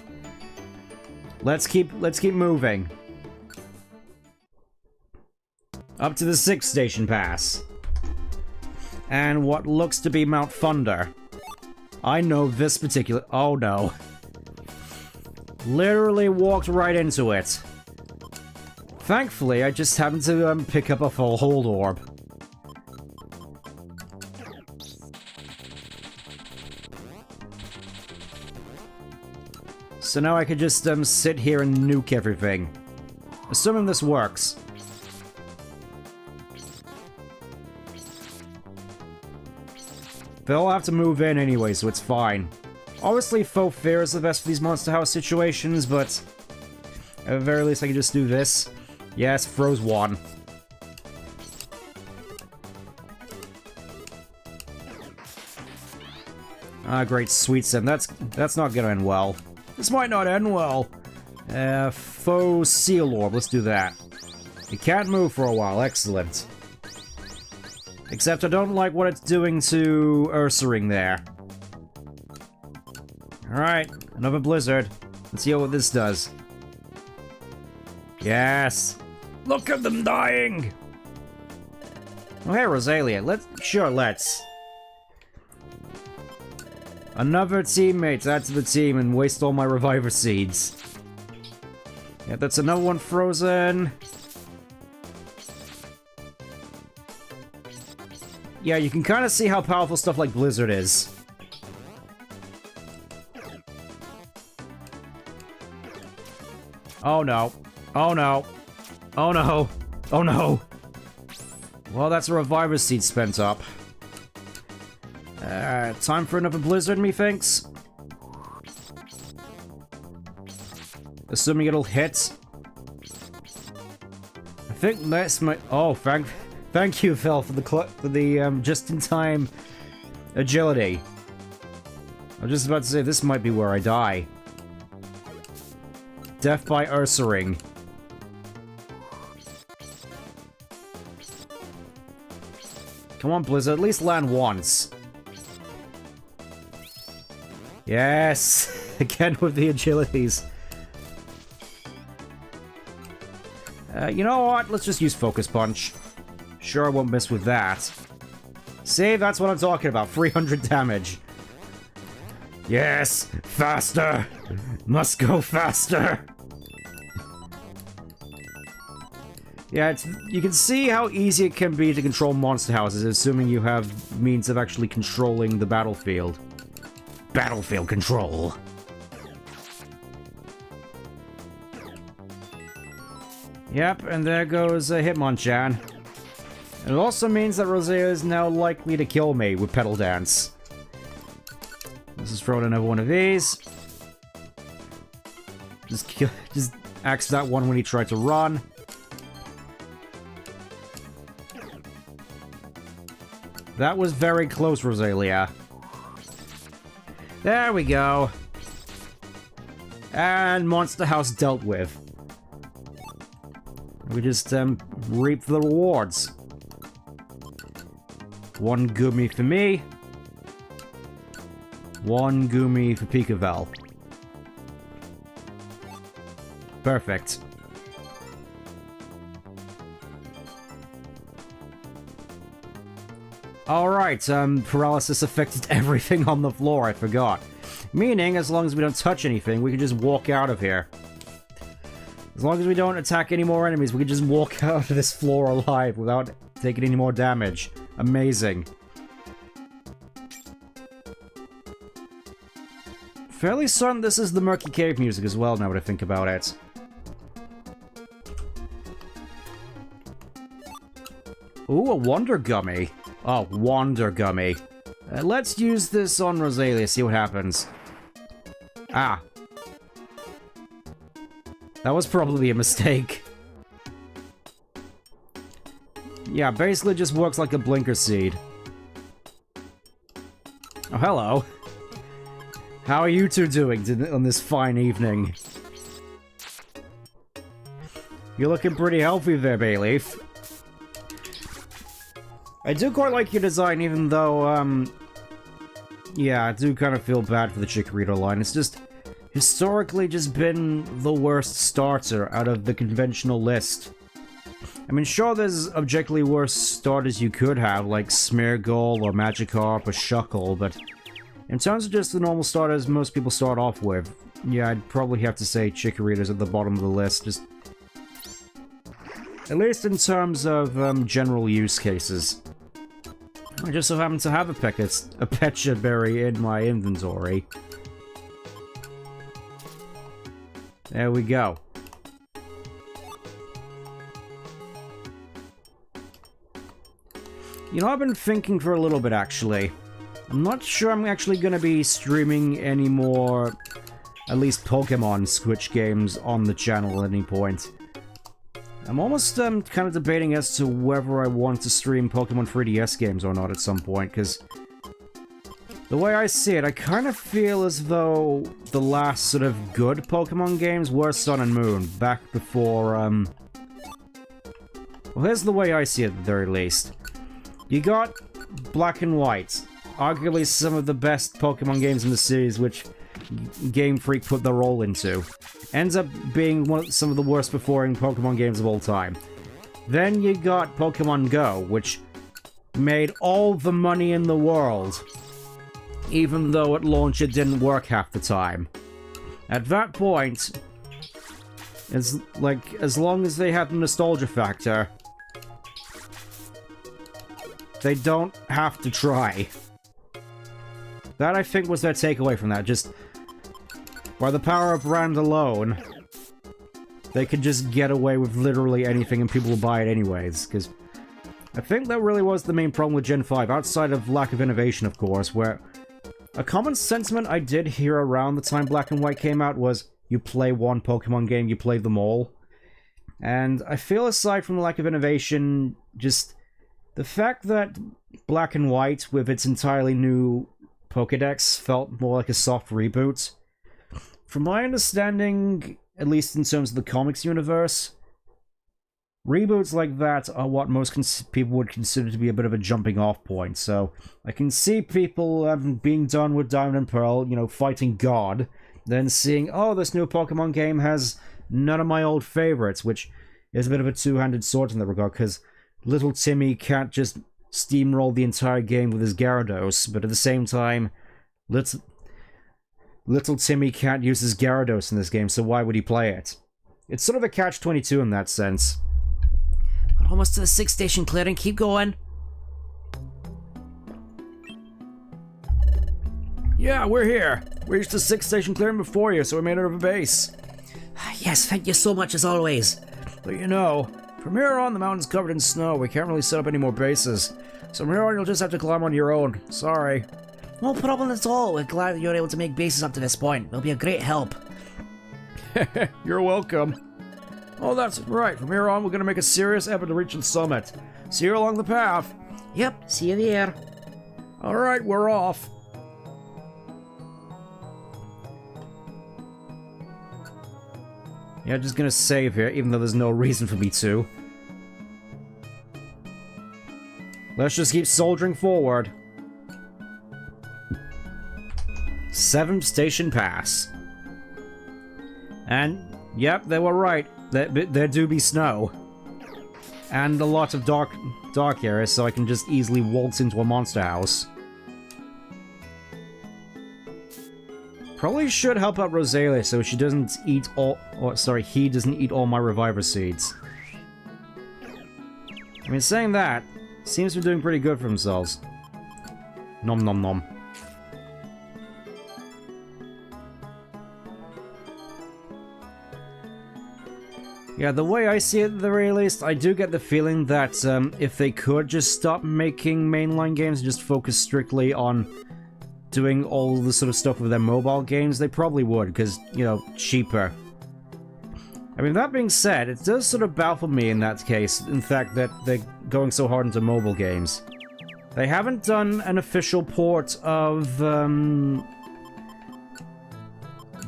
Speaker 1: Let's keep moving. Up to the 6th station pass. And what looks to be Mount Thunder. I know this particular... Oh no. Literally walked right into it. Thankfully, I just happened to pick up a full hold orb. So now I could just sit here and nuke everything. Assuming this works. They'll have to move in anyway, so it's fine. Obviously, Faux Fear is the best for these Monster House situations, but at the very least I can just do this. Yes, froze one. Ah, great, Sweet Sim. That's not gonna end well. This might not end well. Faux Seal Orb, let's do that. It can't move for a while, excellent. Except I don't like what it's doing to Ursaring there. Alright, another blizzard. Let's see what this does. Yes! Look at them dying! Oh, hey, Rosalia. Let's. Another teammate to add to the team and waste all my reviver seeds. Yeah, that's another one frozen. Yeah, you can kind of see how powerful stuff like Blizzard is. Oh no. Oh no. Oh no. Oh no. Well, that's a reviver seed spent up. Time for another Blizzard, methinks. Assuming it'll hit. I think this might. Oh, thank you, Phil, for the just-in-time agility. I was just about to say this might be where I die. Death by Ursaring. Come on, Blizzard, at least land once. Yes! Again with the agilities. You know what? Let's just use Focus Punch. Sure, I won't miss with that. See, that's what I'm talking about. 300 damage. Yes! Faster! Must go faster! Yeah, you can see how easy it can be to control monster houses, assuming you have means of actually controlling the battlefield. Battlefield control. Yep, and there goes Hitmonchan. It also means that Rosalia is now likely to kill me with Petal Dance. Let's just throw in another one of these. Just axe that one when he tried to run. That was very close, Rosalia. There we go. And Monster House dealt with. We just reap the rewards. One Gumi for me. One Gumi for Pikavel. Perfect. Alright, paralysis affected everything on the floor, I forgot. Meaning, as long as we don't touch anything, we can just walk out of here. As long as we don't attack any more enemies, we can just walk out of this floor alive without taking any more damage. Amazing. Fairly certain this is the Murky Cave music as well, now that I think about it. Ooh, a Wonder Gummy. Oh, Wonder Gummy. Let's use this on Rosalia, see what happens. Ah. That was probably a mistake. Yeah, basically just works like a blinker seed. Oh, hello. How are you two doing on this fine evening? You're looking pretty healthy there, Bayleaf. I do quite like your design, even though, yeah, I do kind of feel bad for the Chikorita line. It's just historically just been the worst starter out of the conventional list. I mean, sure, there's objectively worse starters you could have, like Smeargle or Magikarp or Shuckle, but in terms of just the normal starters most people start off with, yeah, I'd probably have to say Chikorita's at the bottom of the list, just at least in terms of general use cases. I just so happen to have a Pecha Berry in my inventory. There we go. You know, I've been thinking for a little bit, actually. I'm not sure I'm actually going to be streaming any more, at least Pokemon Switch games on the channel at any point. I'm almost kind of debating as to whether I want to stream Pokemon 3DS games or not at some point, because the way I see it, I kind of feel as though the last sort of good Pokemon games were Sun and Moon, back before, well, here's the way I see it at the very least. You got Black and White, arguably some of the best Pokemon games in the series, which Game Freak put their all into. Ends up being some of the worst performing Pokemon games of all time. Then you got Pokemon Go, which made all the money in the world, even though at launch it didn't work half the time. At that point, it's like, as long as they have the nostalgia factor, they don't have to try. That, I think, was their takeaway from that. Just, by the power of brand alone, they could just get away with literally anything and people will buy it anyways, because I think that really was the main problem with Gen 5, outside of lack of innovation, of course, where a common sentiment I did hear around the time Black and White came out was, you play one Pokemon game, you play them all. And I feel, aside from the lack of innovation, just the fact that Black and White, with its entirely new Pokédex, felt more like a soft reboot. From my understanding, at least in terms of the comics universe, reboots like that are what most people would consider to be a bit of a jumping off point, so I can see people being done with Diamond and Pearl, you know, fighting God, then seeing, oh, this new Pokemon game has none of my old favorites, which is a bit of a two-handed sword in that regard, because little Timmy can't just steamroll the entire game with his Gyarados, but at the same time, little Timmy can't use his Gyarados in this game, so why would he play it? It's sort of a catch-22 in that sense.
Speaker 2: We're almost to the 6th station clearing, keep going.
Speaker 1: Yeah, we're here. We reached the 6th station clearing before you, so we made it over base.
Speaker 2: Yes, thank you so much as always.
Speaker 1: But you know, from here on, the mountain's covered in snow. We can't really set up any more bases. So from here on, you'll just have to climb on your own. Sorry.
Speaker 2: No problem at all. We're glad that you're able to make bases up to this point. It'll be a great help.
Speaker 1: You're welcome. Oh, that's right. From here on, we're gonna make a serious effort to reach the summit. See you along the path.
Speaker 2: Yep, see you there.
Speaker 1: Alright, we're off. Yeah, just gonna save here, even though there's no reason for me to. Let's just keep soldiering forward. 7th station pass. And, yep, they were right. There do be snow. And a lot of dark areas, so I can just easily waltz into a monster house. Probably should help out Rosalia so she doesn't eat all... Or, sorry, he doesn't eat all my Reviver Seeds. I mean, saying that, seems to be doing pretty good for themselves. Nom nom nom. Yeah, the way I see it at the very least, I do get the feeling that if they could just stop making mainline games and just focus strictly on doing all the sort of stuff with their mobile games, they probably would, because, you know, cheaper. I mean, that being said, it does sort of baffle me in that case, in fact, that they're going so hard into mobile games. They haven't done an official port of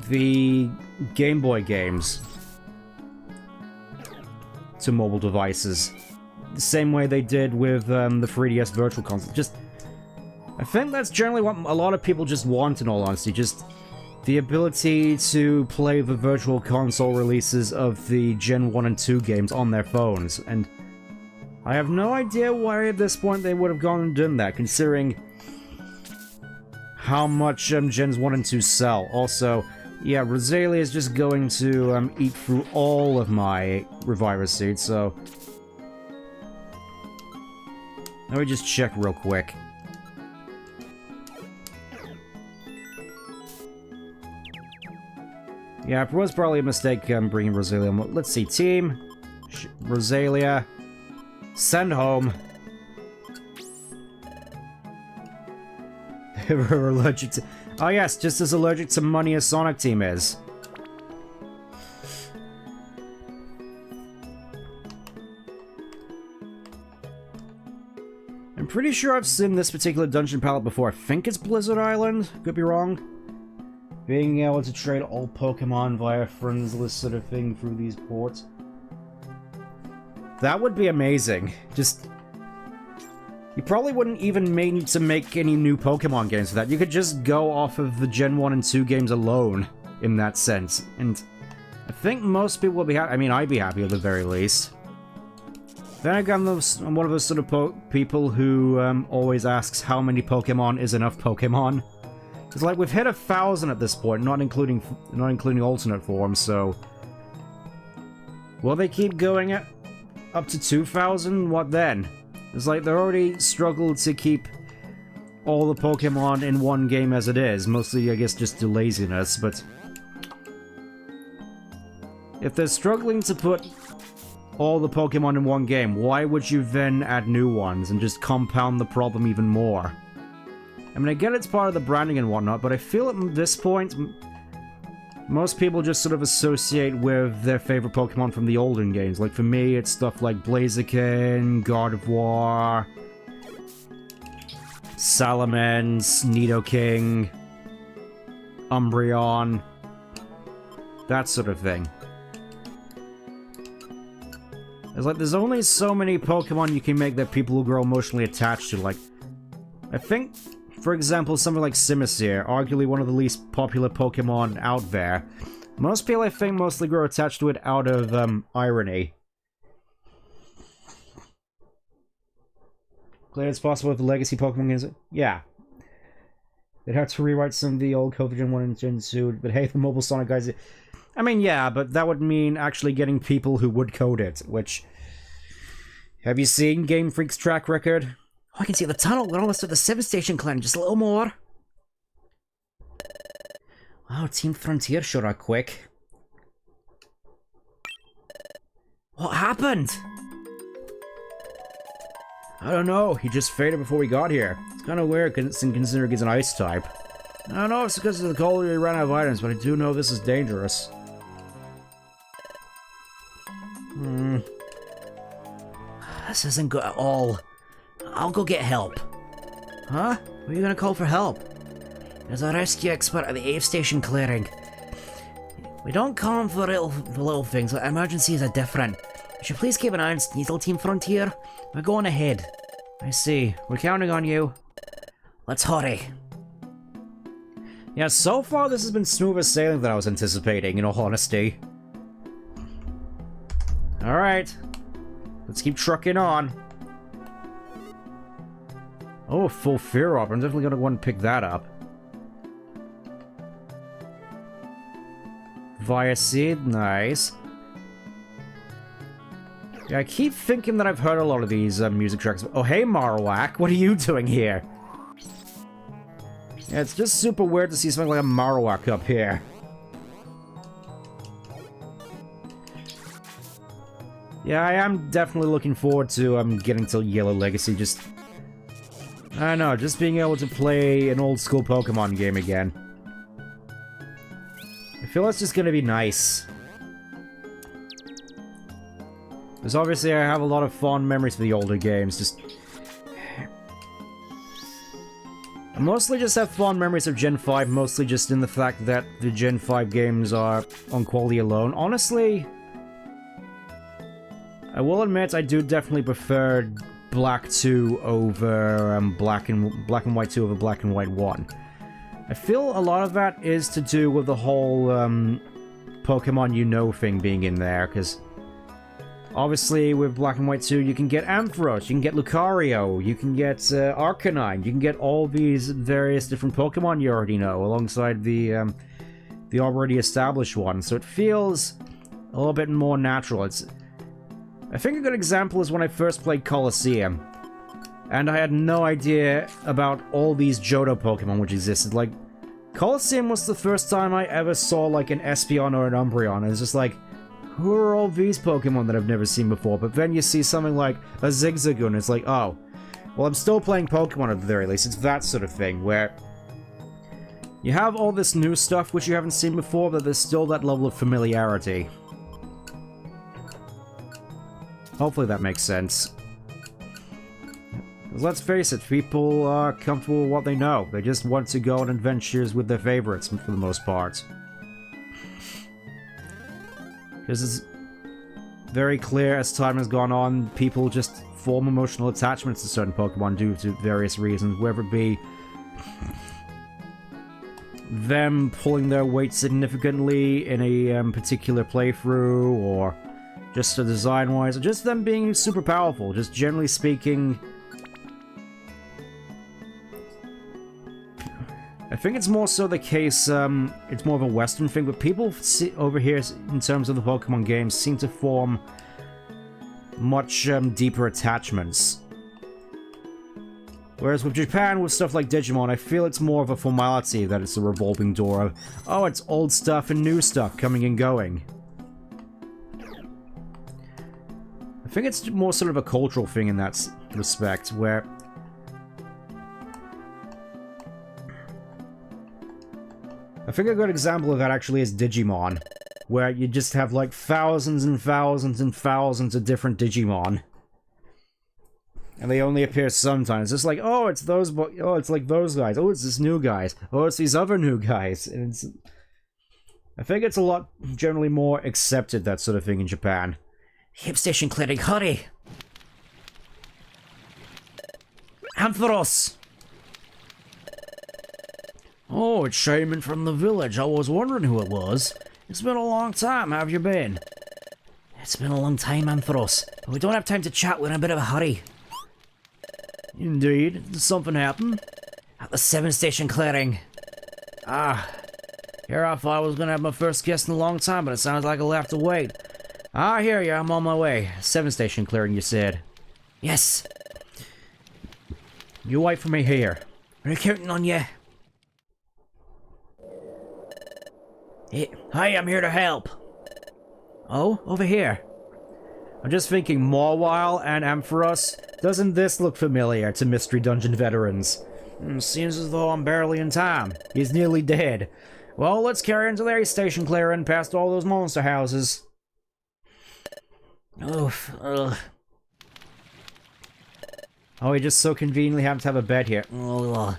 Speaker 1: the Game Boy games to mobile devices. The same way they did with the 3DS Virtual Console. Just, I think that's generally what a lot of people just want, in all honesty. Just the ability to play the Virtual Console releases of the Gen 1 and 2 games on their phones. And I have no idea why at this point they would have gone and done that, considering how much Gens 1 and 2 sell. Also, yeah, Rosalia is just going to eat through all of my Reviver Seeds, so... Let me just check real quick. Yeah, it was probably a mistake bringing Rosalia. Let's see, team... Rosalia... Send home. We're allergic to... Oh yes, just as allergic to money as Sonic Team is. I'm pretty sure I've seen this particular dungeon palette before. I think it's Blizzard Island. Could be wrong. Being able to trade all Pokemon via friends list sort of thing through these ports. That would be amazing. Just... You probably wouldn't even need to make any new Pokemon games for that. You could just go off of the Gen 1 and 2 games alone, in that sense. And I think most people will be happy. I mean, I'd be happy at the very least. Then again, I'm one of those sort of people who always asks how many Pokemon is enough Pokemon. It's like we've hit 1,000 at this point, not including alternate forms. So will they keep going up to 2,000? What then? It's like they're already struggled to keep all the Pokemon in one game as it is. Mostly, I guess, just due to laziness. But if they're struggling to put all the Pokemon in one game, why would you then add new ones and just compound the problem even more? I mean, I get it's part of the branding and whatnot, but I feel at this point, most people just sort of associate with their favorite Pokemon from the olden games. Like, for me, it's stuff like Blaziken, Gardevoir, Salamence, Nidoking, Umbreon, that sort of thing. It's like, there's only so many Pokemon you can make that people will grow emotionally attached to. Like, I think, for example, something like Simisear, arguably one of the least popular Pokemon out there. Most people, I think, mostly grow attached to it out of, irony. Glad it's possible with the legacy Pokemon games. Yeah. They'd have to rewrite some of the old code for Gen 1 and Gen 2, but hey, the Mobile Sonic guys... I mean, yeah, but that would mean actually getting people who would code it, which... Have you seen Game Freak's track record?
Speaker 2: Oh, I can see the tunnel. We're almost at the 7-station clan. Just a little more.
Speaker 1: Wow, Team Frontier sure are quick.
Speaker 2: What happened?
Speaker 1: I don't know. He just faded before we got here. It's kind of weird considering he's an ice type. I don't know if it's because of the cold we ran out of items, but I do know this is dangerous.
Speaker 2: This isn't good at all. I'll go get help.
Speaker 1: Huh?
Speaker 2: Who are you gonna call for help? There's a rescue expert at the aid station clearing. We don't call him for little things, but emergencies are different. Would you please keep an eye on Sneasel Team Frontier? We're going ahead.
Speaker 1: I see. We're counting on you.
Speaker 2: Let's hurry.
Speaker 1: Yeah, so far this has been smoother sailing than I was anticipating, in all honesty. Alright. Let's keep trucking on. Oh, full fear up. I'm definitely gonna want to pick that up. Via Seed, nice. Yeah, I keep thinking that I've heard a lot of these music tracks. Oh, hey Marowak, what are you doing here? Yeah, it's just super weird to see something like a Marowak up here. Yeah, I am definitely looking forward to getting to Yellow Legacy. Just, I don't know, just being able to play an old school Pokemon game again. I feel that's just gonna be nice. Because obviously I have a lot of fond memories for the older games, just... I mostly just have fond memories of Gen 5, mostly just in the fact that the Gen 5 games are on quality alone. Honestly, I will admit I do definitely prefer Black 2 over Black and White 2 over Black and White 1. I feel a lot of that is to do with the whole Pokemon you know thing being in there, because obviously with Black and White 2 you can get Ampharos, you can get Lucario, you can get Arcanine, you can get all these various different Pokemon you already know alongside the already established one, so it feels a little bit more natural. I think a good example is when I first played Colosseum, and I had no idea about all these Johto Pokemon which existed. Like, Colosseum was the first time I ever saw, like, an Espeon or an Umbreon, and it's just like, who are all these Pokemon that I've never seen before? But then you see something like a Zigzagoon, and it's like, oh, well, I'm still playing Pokemon at the very least. It's that sort of thing, where you have all this new stuff which you haven't seen before, but there's still that level of familiarity. Hopefully that makes sense. Let's face it, people are comfortable with what they know. They just want to go on adventures with their favorites, for the most part. Because it's very clear as time has gone on, people just form emotional attachments to certain Pokemon due to various reasons, whether it be them pulling their weight significantly in a particular playthrough, or Just the design-wise, or just them being super powerful, just generally speaking. I think it's more so the case, it's more of a Western thing, but people over here, in terms of the Pokemon games, seem to form much deeper attachments. Whereas with Japan, with stuff like Digimon, I feel it's more of a formality that it's a revolving door of, oh, it's old stuff and new stuff coming and going. I think it's more sort of a cultural thing in that respect, where I think a good example of that actually is Digimon, where you just have like thousands and thousands and thousands of different Digimon. And they only appear sometimes. It's like, oh, it's those, oh, it's like those guys. Oh, it's this new guys. Oh, it's these other new guys. And it's, I think it's a lot generally more accepted, that sort of thing in Japan.
Speaker 2: Hip station clearing, hurry! Ampharos!
Speaker 1: Oh, it's Shaymin from the village. I was wondering who it was. It's been a long time. How have you been?
Speaker 2: It's been a long time, Ampharos. We don't have time to chat. We're in a bit of a hurry.
Speaker 1: Indeed. Did something happen?
Speaker 2: At the 7 station clearing.
Speaker 1: Ah. Here I thought I was going to have my first guest in a long time, but it sounds like I'll have to wait. I hear you. I'm on my way. 7 station clearing, you said.
Speaker 2: Yes.
Speaker 1: You wait for me here.
Speaker 2: We're counting on you. Hi, I'm here to help.
Speaker 1: Oh, over here. I'm just thinking, Mawile and Ampharos. Doesn't this look familiar to Mystery Dungeon veterans? Seems as though I'm barely in time. He's nearly dead. Well, let's carry on to the station clearing past all those monster houses.
Speaker 2: Oof, ugh.
Speaker 1: Oh, we just so conveniently happen to have a bed here.
Speaker 2: Ugh.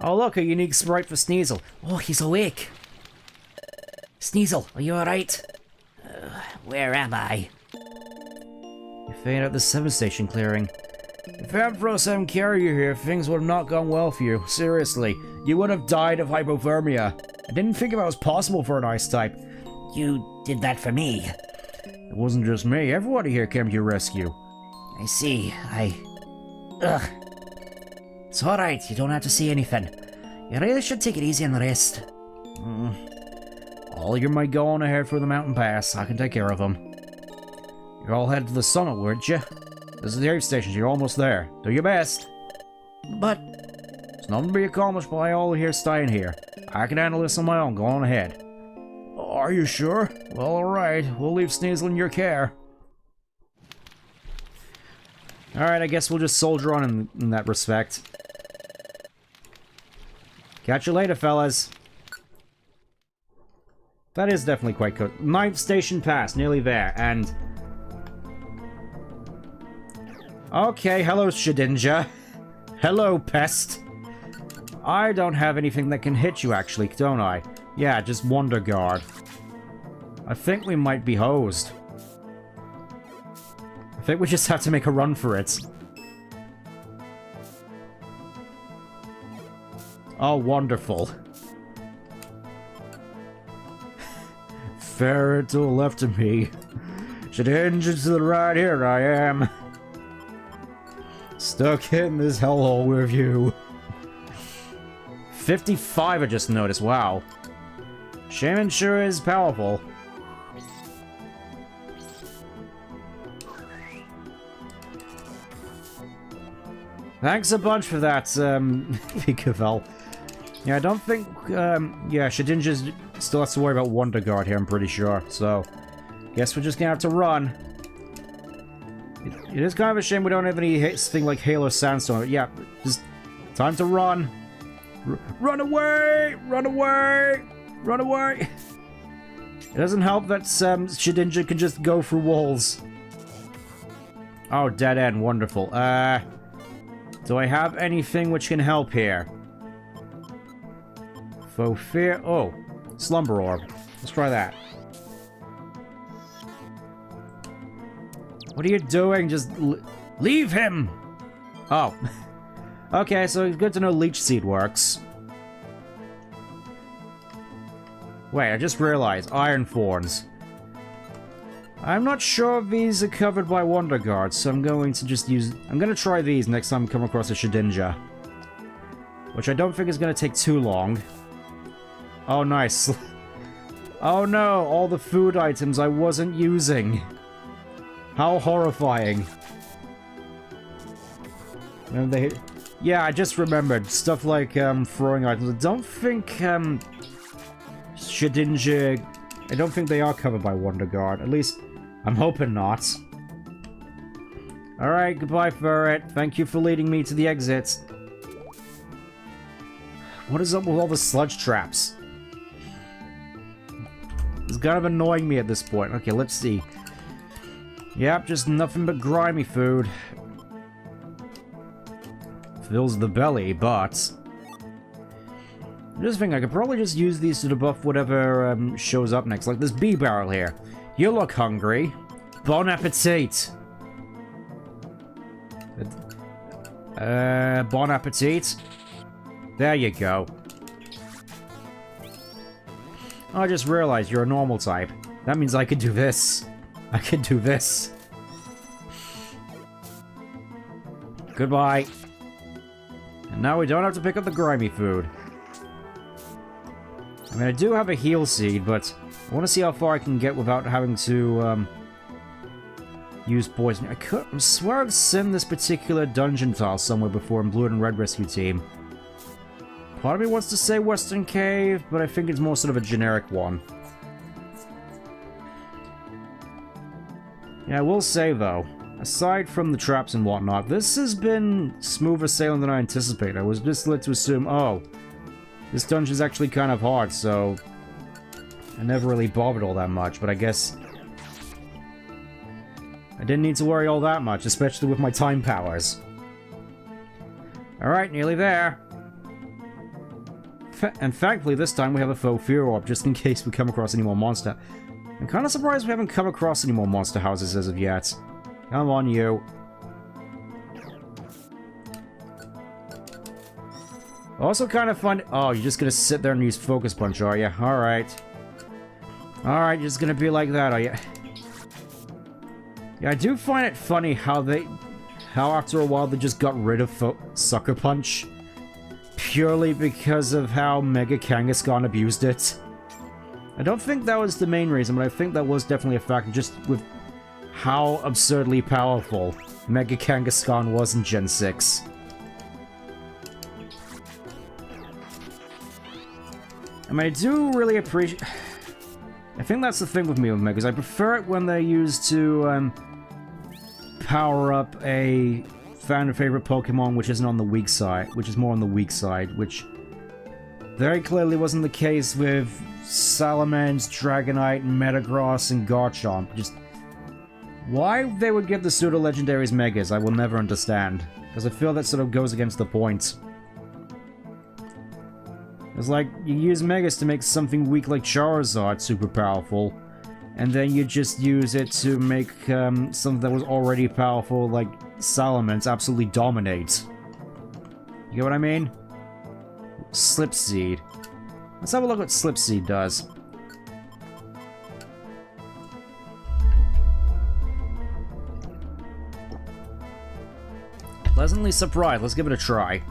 Speaker 1: Oh, look, a unique sprite for Sneasel.
Speaker 2: Oh, he's awake. Sneasel, are you alright? Where am I?
Speaker 1: You fainted at the 7 station clearing. If Ampharos hadn't carried you here, things would have not gone well for you. Seriously, you would have died of hypothermia. I didn't think it was possible for an ice type.
Speaker 2: You did that for me.
Speaker 1: It wasn't just me. Everybody here came to your rescue.
Speaker 2: I see. Ugh. It's alright, you don't have to see anything. You really should take it easy and rest.
Speaker 1: All you might go on ahead for the mountain pass. I can take care of them. You're all headed to the summit, weren't you? This is the aid station. You're almost there. Do your best.
Speaker 2: But
Speaker 1: there's nothing to be accomplished by all here staying here. I can handle this on my own. Go on ahead. Are you sure? Well, alright. We'll leave Sneasel in your care. Alright, I guess we'll just soldier on in that respect. Catch you later, fellas. That is definitely quite cool. 9th station pass, nearly there, and... Okay, hello, Shedinja. Hello, pest. I don't have anything that can hit you, actually, don't I? Yeah, just Wonder Guard. I think we might be hosed. I think we just have to make a run for it. Oh, wonderful. Fair to the left of me. Shedinja to the right, here I am. Stuck in this hellhole with you. 55 I just noticed, wow. Shaymin sure is powerful. Thanks a bunch for that, Pikavel. Yeah, I don't think, yeah, Shedinja still has to worry about Wonder Guard here, I'm pretty sure, so... Guess we're just gonna have to run. It is kind of a shame we don't have any thing like Halo Sandstorm, but yeah, just time to run. Run away! Run away! Run away! It doesn't help that Shedinja can just go through walls. Oh, dead end, wonderful. Do I have anything which can help here? Faux fear. Oh, Slumber Orb. Let's try that. What are you doing? Just leave him! Oh. Okay, so it's good to know Leech Seed works. Wait, I just realized. Iron Thorns. I'm not sure if these are covered by Wonder Guards, so I'm going to just use... I'm going to try these next time I come across a Shedinja. Which I don't think is going to take too long. Oh, nice. Oh no, all the food items I wasn't using. How horrifying. And they... Yeah, I just remembered. Stuff like throwing items. I don't think Shedinja... I don't think they are covered by Wonder Guard. At least, I'm hoping not. Alright, goodbye, Ferret. Thank you for leading me to the exit. What is up with all the sludge traps? It's kind of annoying me at this point. Okay, let's see. Yep, just nothing but grimy food. Fills the belly, but... I just think I could probably just use these to debuff whatever shows up next. Like this bee barrel here. You look hungry. Bon appetit. Bon appetit. There you go. Oh, I just realized you're a normal type. That means I could do this. I could do this. Goodbye. And now we don't have to pick up the grimy food. I mean, I do have a heal seed, but I want to see how far I can get without having to use poison. I swear I've seen this particular dungeon tile somewhere before in Blue and Red Rescue Team. Part of me wants to say Western Cave, but I think it's more sort of a generic one. Yeah, I will say though, aside from the traps and whatnot, this has been smoother sailing than I anticipated. I was just led to assume, oh, this dungeon's actually kind of hard, so I never really bothered all that much, but I guess I didn't need to worry all that much, especially with my time powers. Alright, nearly there. And thankfully, this time we have a faux fear orb, just in case we come across any more monster. I'm kind of surprised we haven't come across any more monster houses as of yet. Come on, you. Also kind of fun... Oh, you're just gonna sit there and use Focus Punch, are you? Alright. Alright, you're just gonna be like that, are you? Yeah, I do find it funny how after a while they just got rid of Sucker Punch. Purely because of how Mega Kangaskhan abused it. I don't think that was the main reason, but I think that was definitely a factor, just with how absurdly powerful Mega Kangaskhan was in Gen 6. I mean, I do really appreciate... I think that's the thing with me with Megas. I prefer it when they're used to power up a fan favorite Pokemon which isn't on the weak side, which is more on the weak side, which very clearly wasn't the case with Salamence, Dragonite, Metagross, and Garchomp. Just why they would give the pseudo-legendaries Megas, I will never understand. Because I feel that sort of goes against the point. It's like, you use Megas to make something weak like Charizard super powerful, and then you just use it to make something that was already powerful like Salamence absolutely dominate. You get what I mean? Slipseed. Let's have a look what Slipseed does. Pleasantly surprised. Let's give it a try.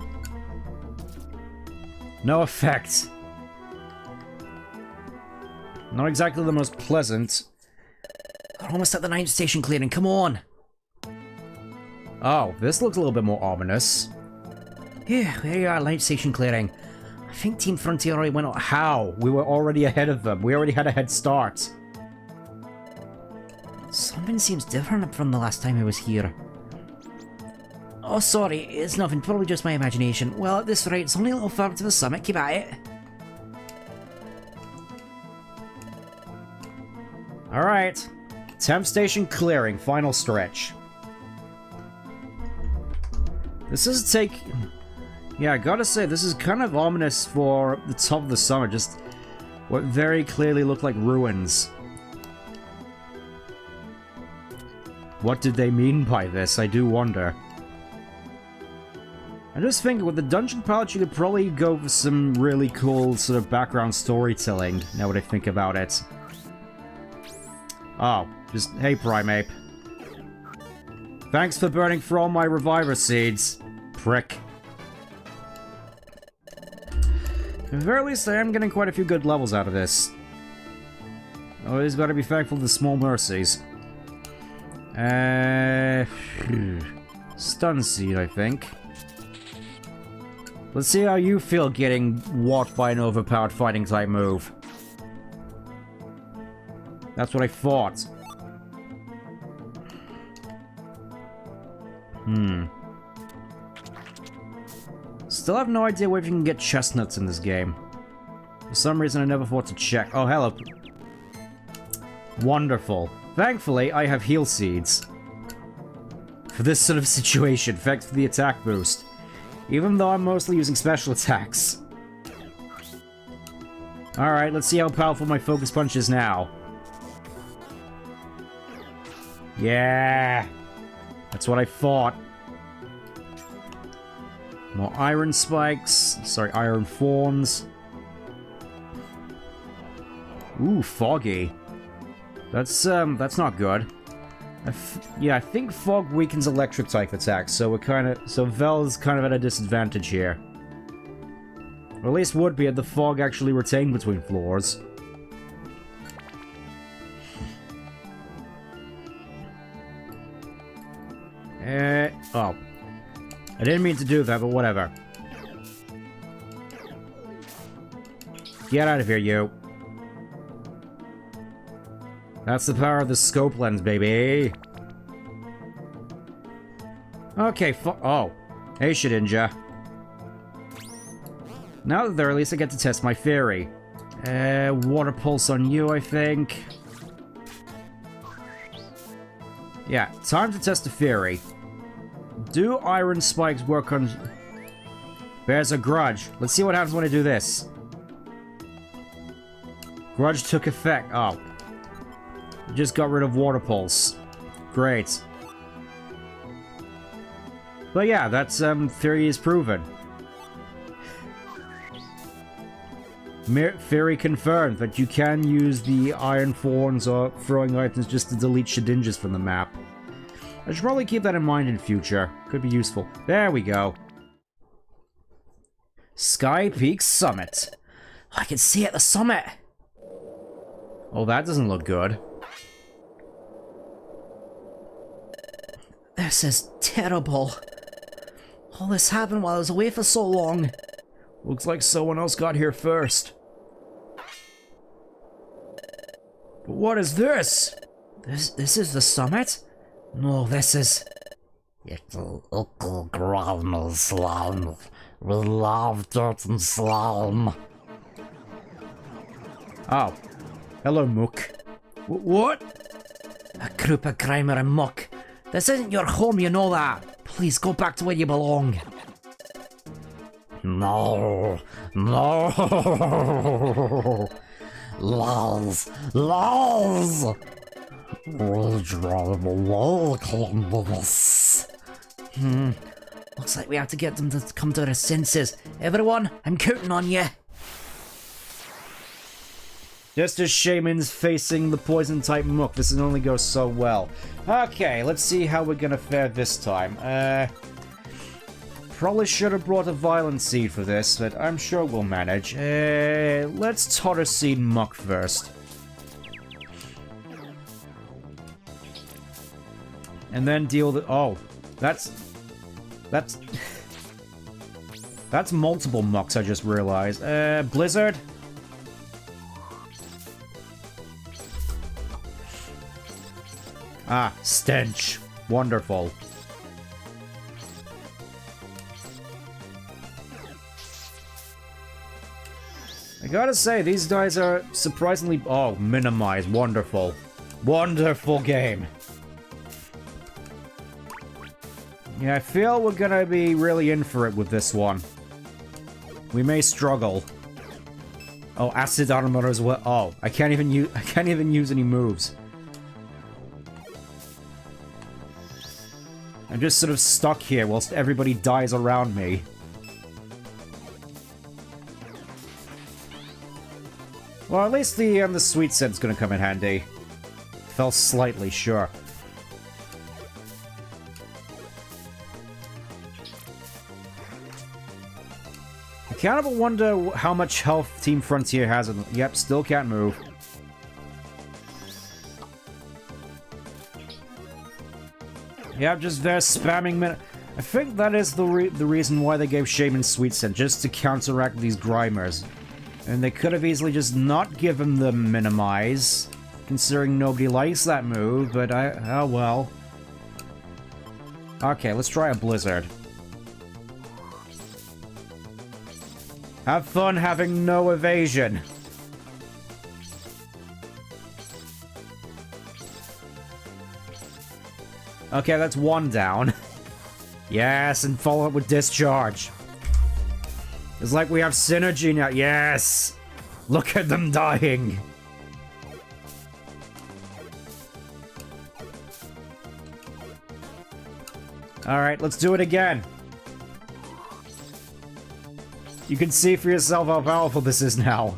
Speaker 1: No effect. Not exactly the most pleasant.
Speaker 2: We're almost at the 9th station clearing, come on!
Speaker 1: Oh, this looks a little bit more ominous.
Speaker 2: Yeah, there you are, 9th station clearing. I think Team Frontier already went out.
Speaker 1: How? We were already ahead of them. We already had a head start.
Speaker 2: Something seems different from the last time I was here. Oh, sorry, it's nothing, probably just my imagination. Well, at this rate, it's only a little further to the summit, keep at it.
Speaker 1: Alright. 10th station clearing, final stretch. This is yeah, I gotta say, this is kind of ominous for the top of the summit, just what very clearly look like ruins. What did they mean by this? I do wonder. I just think with the dungeon palette, you could probably go for some really cool sort of background storytelling, now that I think about it. Oh, Just, hey, Primeape. Thanks for burning for all my reviver seeds, prick. At the very least, I am getting quite a few good levels out of this. Always gotta be thankful to the small mercies. Stun Seed, I think. Let's see how you feel getting walked by an overpowered fighting type move. That's what I thought. Still have no idea whether you can get chestnuts in this game. For some reason I never thought to check. Oh, hello. Wonderful. Thankfully, I have heal seeds. For this sort of situation, thanks for the attack boost. Even though I'm mostly using special attacks. Alright, let's see how powerful my focus punch is now. Yeah! That's what I thought. More iron spikes. Sorry, iron thorns. Ooh, foggy. That's not good. Yeah, I think fog weakens electric type attacks, so Vel's kind of at a disadvantage here. Or at least would be if the fog actually retained between floors. Oh. I didn't mean to do that, but whatever. Get out of here, you. That's the power of the scope lens, baby. Okay, oh. Hey, Shedinja. Now that they're at least I get to test my theory. Water pulse on you, I think. Yeah, time to test the theory. Do iron spikes work on... There's a grudge. Let's see what happens when I do this. Grudge took effect. Oh. Just got rid of water pulse. Great. But yeah, that's, theory is proven. Theory confirmed that you can use the iron thorns or throwing items just to delete Shedinjas from the map. I should probably keep that in mind in future. Could be useful. There we go. Sky Peak Summit. I can see at the summit. Oh, that doesn't look good. This is terrible. All this happened while I was away for so long. Looks like someone else got here first. But what is this? This is the summit? No, this is...
Speaker 2: Little Uncle Grandma Slime. We love dirt and slime.
Speaker 1: Oh. Hello, Mook. What?
Speaker 2: A group of Grimer and Muck. This isn't your home, you know that. Please go back to where you belong. No. No. Lols. Lols. We drive welcome to this. Looks like we have to get them to come to their senses. Everyone, I'm counting on you.
Speaker 1: Just as Shaymin's facing the poison-type Mook, this can only go so well. Okay, let's see how we're gonna fare this time. Probably should have brought a Violent Seed for this, but I'm sure we'll manage. Let's Totter Seed Muck first. And then deal with... Oh, that's... That's multiple Mucks, I just realized. Blizzard? Ah, Stench. Wonderful. I gotta say, these guys are surprisingly... Oh, minimize. Wonderful. Wonderful game. Yeah, I feel we're gonna be really in for it with this one. We may struggle. Oh, Acid Armor as well. Oh, I can't even use any moves. I'm just sort of stuck here whilst everybody dies around me. Well, at least the sweet scent's gonna come in handy. fell slightly, sure. I kind of wonder how much health Team Frontier has. Yep, still can't move. Yep, just there spamming minute. I think that is the reason why they gave Shaymin Sweet Scent, just to counteract these Grimers. And they could have easily just not given them Minimize, considering nobody likes that move, but oh well. Okay, let's try a Blizzard. Have fun having no evasion. Okay, that's one down. Yes, and follow up with Discharge. It's like we have synergy now. Yes! Look at them dying. Alright, let's do it again. You can see for yourself how powerful this is now.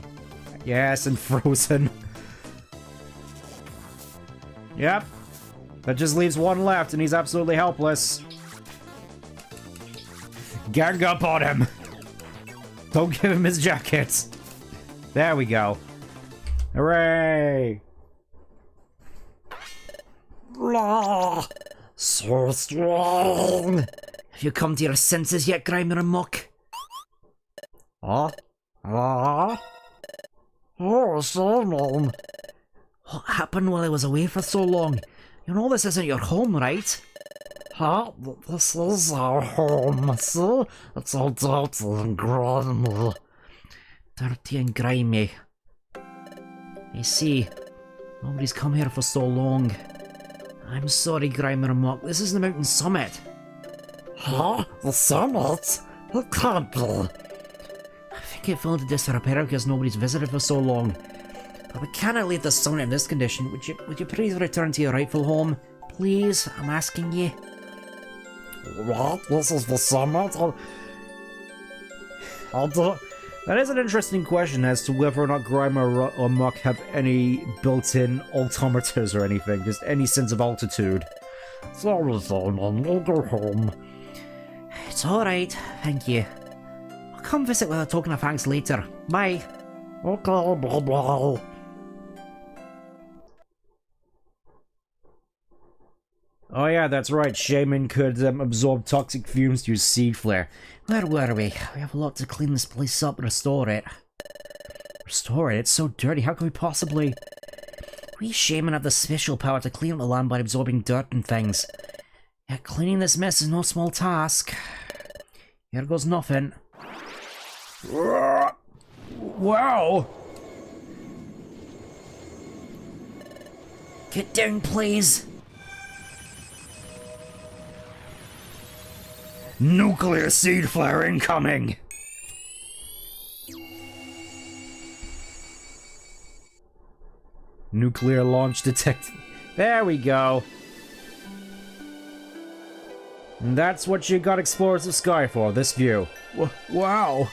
Speaker 1: Yes, and frozen. Yep. That just leaves one left, and he's absolutely helpless. Gang up on him! Don't give him his jacket. There we go. Hooray!
Speaker 2: Blah, so strong. Have you come to your senses yet, Grimer and Muck? Oh, Shaymin. What happened while I was away for so long? You know this isn't your home, right? Huh? This is our home, see? It's all dirty and grimy. Dirty and grimy. I see. Nobody's come here for so long. I'm sorry, Grimer and Muck. This is the mountain summit. Huh? The summit? It can't be. I think it fell into disrepair because nobody's visited for so long. But we cannot leave the summit in this condition. Would you please return to your rightful home? Please, I'm asking you. What? This is the summit?
Speaker 1: I'll do. That is an interesting question as to whether or not Grimer or Muck have any built-in altimeters or anything, just any sense of altitude.
Speaker 2: Sorry, Shaymin, we'll go home. It's alright, thank you. I'll come visit with a token of thanks later. Bye. Okay, bye-bye.
Speaker 1: Oh yeah, that's right, Shaymin could absorb toxic fumes to use Seed Flare.
Speaker 2: Where were we? We have a lot to clean this place up and restore it.
Speaker 1: Restore it? It's so dirty, how can we possibly...
Speaker 2: We Shaymin have the special power to clean up the land by absorbing dirt and things. Yet cleaning this mess is no small task. Here goes nothing.
Speaker 1: Wow!
Speaker 2: Get down, please.
Speaker 1: Nuclear Seed Flare incoming! Nuclear launch detected. There we go. And that's what you got Explorers of Sky for, this view. Wow!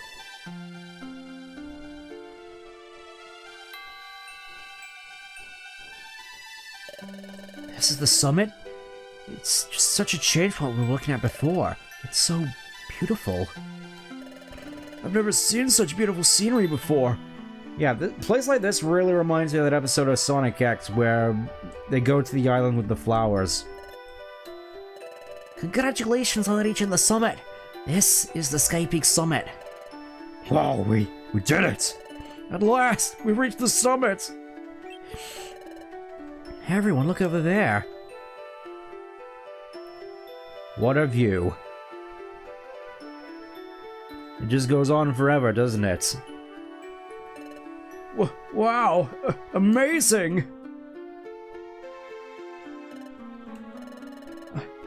Speaker 2: This is the summit? It's just such a change from what we were looking at before. It's so beautiful.
Speaker 1: I've never seen such beautiful scenery before. Yeah, a place like this really reminds me of that episode of Sonic X where they go to the island with the flowers.
Speaker 2: Congratulations on reaching the summit. This is the Sky Peak summit.
Speaker 1: Wow, we did it! At last, we reached the summit!
Speaker 2: Everyone, look over there.
Speaker 1: What a view. It just goes on forever, doesn't it? Wow! Amazing!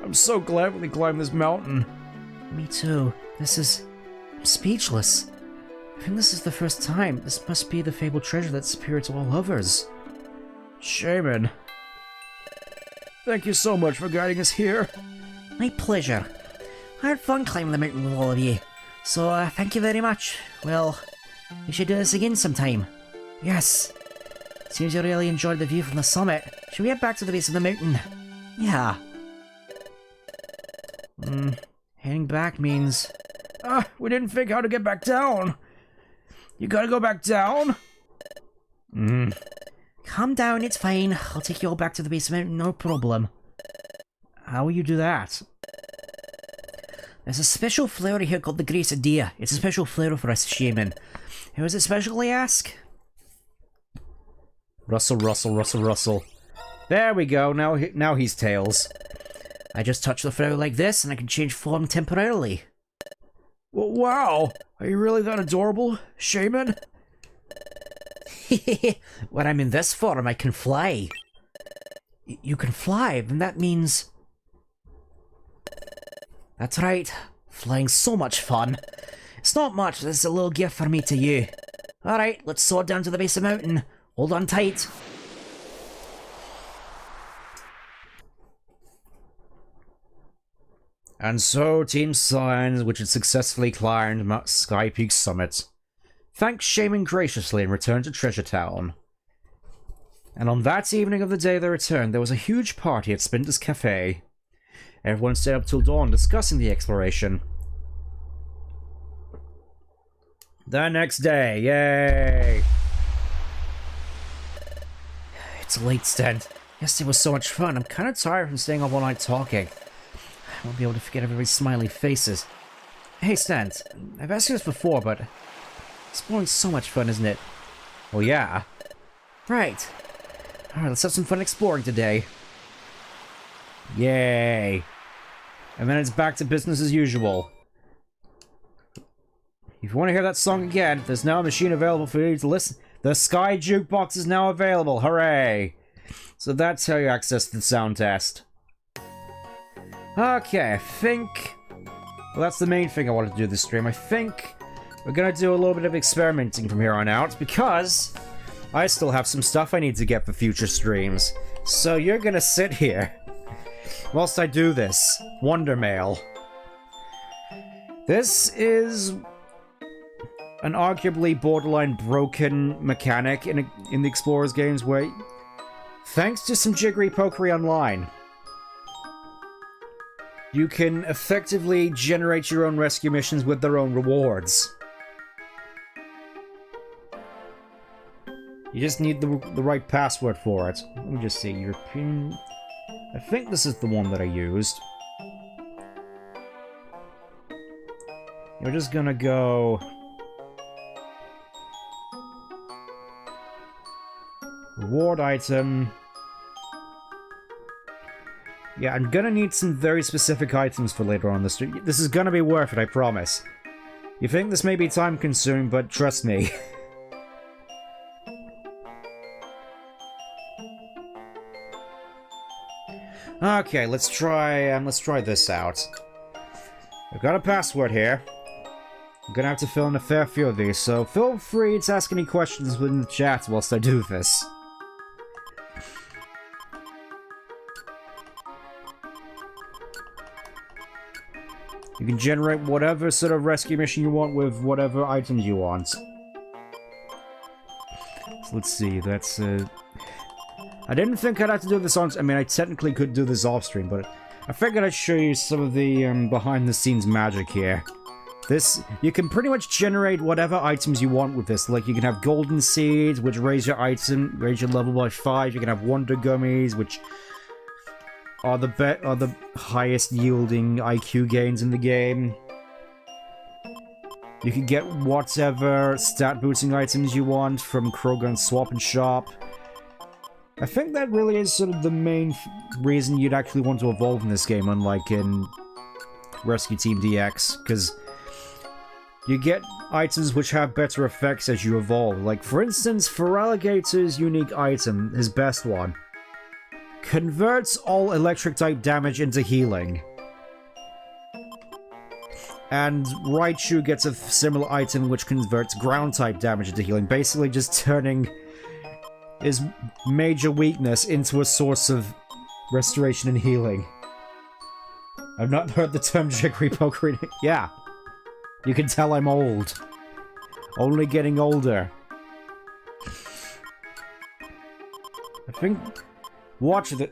Speaker 1: I'm so glad we climbed this mountain.
Speaker 2: Me too. I'm speechless. I think this is the first time. This must be the fabled treasure that's superior to all others.
Speaker 1: Shaymin. Thank you so much for guiding us here.
Speaker 2: My pleasure. I had fun climbing the mountain with all of you. So, thank you very much. Well, we should do this again sometime. Yes.
Speaker 1: Seems you really enjoyed the view from the summit. Should we head back to the base of the mountain? Yeah. Heading back means... we didn't figure out how to get back down. You gotta go back down? Calm down, it's fine. I'll take you all back to the base of the mountain, no problem. How will you do that? There's a special flower here called the Grace Adia. It's a special flower for us, Shaymin. How is it special, I ask? Rustle, rustle, rustle, rustle. There we go, now he's Tails. I just touch the flower like this, and I can change form temporarily. Wow! Are you really that adorable, Shaymin? When I'm in this form, I can fly. You can fly, then that means... That's right. Flying's so much fun. It's not much, this is a little gift for me to you. Alright, let's soar down to the base of the mountain. Hold on tight. And so Team Science, which had successfully climbed Sky Peak summit, thanked Shaymin graciously and returned to Treasure Town. And on that evening of the day they returned, there was a huge party at Splinter's Cafe. Everyone stayed up till dawn discussing the exploration. The next day, yay! It's late, Stent. Yesterday was so much fun. I'm kind of tired from staying up all night talking. I won't be able to forget everybody's smiley faces. Hey, Stent. I've asked you this before, but exploring's so much fun, isn't it? Well, yeah. Right. Alright, let's have some fun exploring today. Yay. And then it's back to business as usual. If you want to hear that song again, there's now a machine available for you to listen. The Sky Jukebox is now available. Hooray! So that's how you access the sound test. Okay, I think... Well, that's the main thing I wanted to do this stream. I think we're gonna do a little bit of experimenting from here on out, because I still have some stuff I need to get for future streams. So you're gonna sit here whilst I do this. Wonder Mail. This is an arguably borderline broken mechanic in the Explorers games where, thanks to some jiggery pokery online, you can effectively generate your own rescue missions with their own rewards. You just need the right password for it. Let me just see, European... I think this is the one that I used. We're just gonna go... Reward item... Yeah, I'm gonna need some very specific items for later on this. This is gonna be worth it, I promise. You think this may be time-consuming, but trust me. Okay, let's try this out. I've got a password here. I'm gonna have to fill in a fair few of these, so feel free to ask any questions within the chat whilst I do this. You can generate whatever sort of rescue mission you want with whatever items you want. So let's see, that's I didn't think I'd have to do this on... I mean, I technically could do this off-stream, but I figured I'd show you some of the behind-the-scenes magic here. This... You can pretty much generate whatever items you want with this. Like, you can have golden seeds, which raise your level by 5. You can have wonder gummies, which are the highest yielding IQ gains in the game. You can get whatever stat boosting items you want from Krogan Swap and Shop. I think that really is sort of the main reason you'd actually want to evolve in this game, unlike in Rescue Team DX, because you get items which have better effects as you evolve. Like, for instance, Feraligator's unique item, his best one, converts all electric-type damage into healing. And Raichu gets a similar item which converts ground-type damage into healing, basically just turning his major weakness into a source of restoration and healing. I've not heard the term jiggery pokery. Yeah. You can tell I'm old. Only getting older. think... Watch the...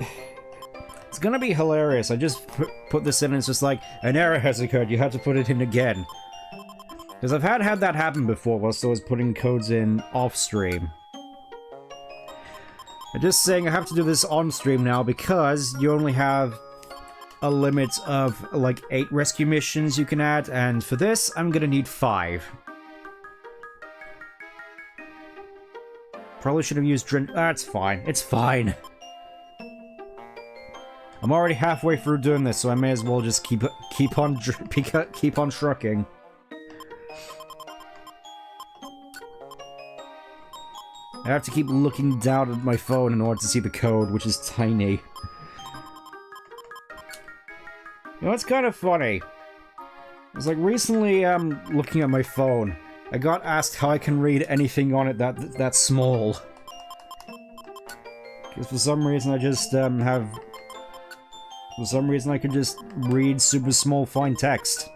Speaker 1: It's gonna be hilarious. I just put this in and it's just like, an error has occurred, you have to put it in again. Because I've had that happen before whilst I was putting codes in off-stream. I'm just saying I have to do this on-stream now because you only have a limit of, like, 8 rescue missions you can add, and for this, I'm gonna need 5. Probably should have used Drin- That's fine. It's fine. I'm already halfway through doing this, so I may as well just keep on trucking. I have to keep looking down at my phone in order to see the code, which is tiny. You know, it's kind of funny. It's like recently, looking at my phone, I got asked how I can read anything on it that's small. Because for some reason I just, For some reason I can just read super small fine text.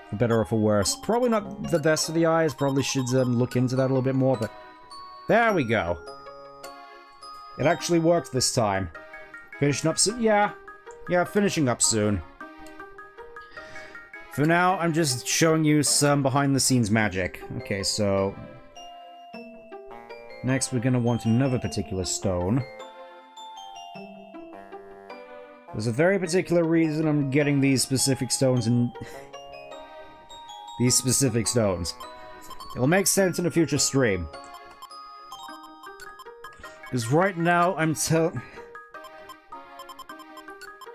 Speaker 1: For better or for worse. Probably not the best for the eyes, probably should look into that a little bit more, but... There we go. It actually worked this time. Finishing up soon? Yeah, finishing up soon. For now, I'm just showing you some behind-the-scenes magic. Okay, so... Next, we're gonna want another particular stone. There's a very particular reason I'm getting these specific stones and... these specific stones. It'll make sense in a future stream. Because right now,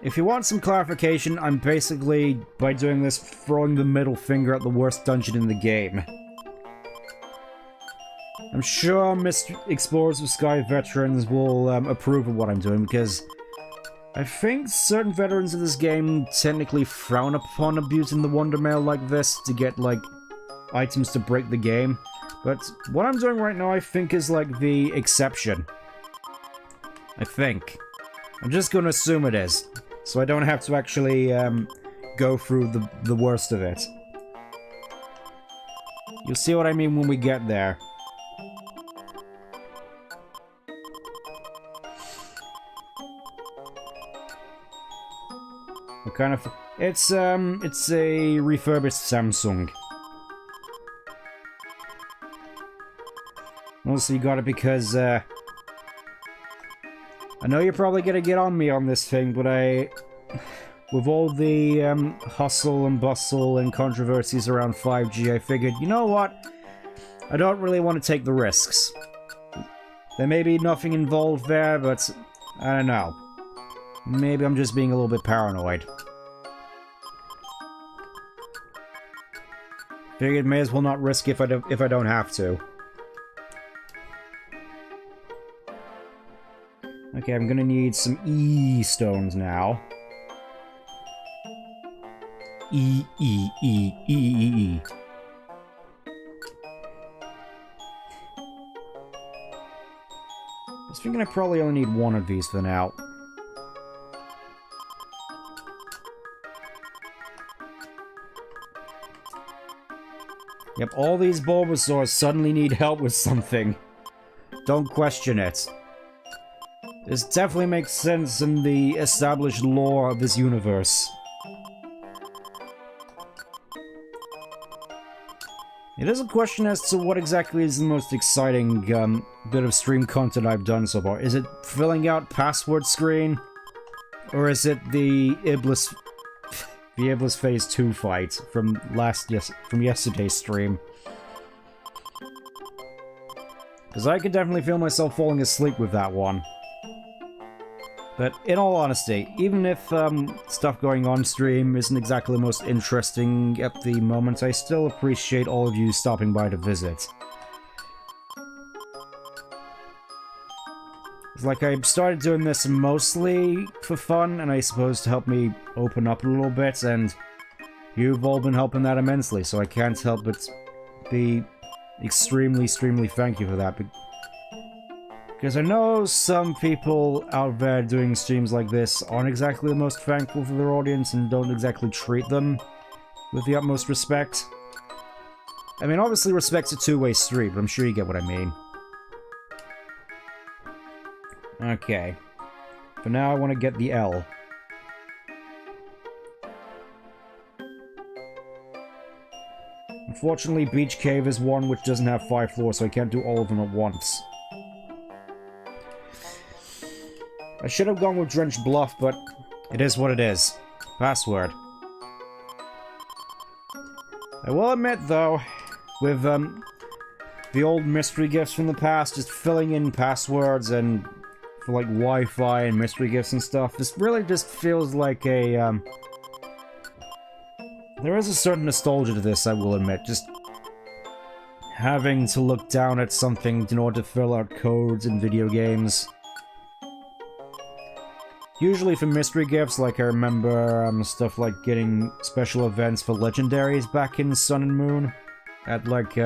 Speaker 1: if you want some clarification, I'm basically, by doing this, throwing the middle finger at the worst dungeon in the game. I'm sure Explorers of Sky veterans will approve of what I'm doing, because I think certain veterans of this game technically frown upon abusing the Wonder Mail like this to get, like, items to break the game. But what I'm doing right now, I think, is, like, the exception. I think. I'm just gonna assume it is, so I don't have to actually, go through the worst of it. You'll see what I mean when we get there. What kind of... It's a refurbished Samsung. Also, you got it because, I know you're probably gonna get on me on this thing, but with all the, hustle and bustle and controversies around 5G, I figured, you know what? I don't really want to take the risks. There may be nothing involved there, but I don't know. Maybe I'm just being a little bit paranoid. Figured may as well not risk if I don't have to. Okay, I'm gonna need some E stones now. E. I was thinking I probably only need one of these for now. Yep, all these Bulbasaurs suddenly need help with something. Don't question it. This definitely makes sense in the established lore of this universe. It is a question as to what exactly is the most exciting bit of stream content I've done so far. Is it filling out password screen? Or is it the Iblis Phase 2 fight from yesterday's stream? Because I could definitely feel myself falling asleep with that one. But in all honesty, even if stuff going on stream isn't exactly the most interesting at the moment, I still appreciate all of you stopping by to visit. It's like I started doing this mostly for fun, and I suppose to help me open up a little bit, and you've all been helping that immensely, so I can't help but be extremely thank you for that. Because I know some people out there doing streams like this aren't exactly the most thankful for their audience and don't exactly treat them with the utmost respect. I mean, obviously respect's a two-way street, but I'm sure you get what I mean. Okay. For now, I want to get the L. Unfortunately, Beach Cave is one which doesn't have 5 floors, so I can't do all of them at once. I should have gone with Drenched Bluff, but it is what it is. Password. I will admit, though, with the old mystery gifts from the past, just filling in passwords and for like Wi-Fi and mystery gifts and stuff, this really just feels like a there is a certain nostalgia to this, I will admit. Just having to look down at something in order to fill out codes in video games. Usually for mystery gifts, like I remember stuff like getting special events for legendaries back in Sun and Moon at like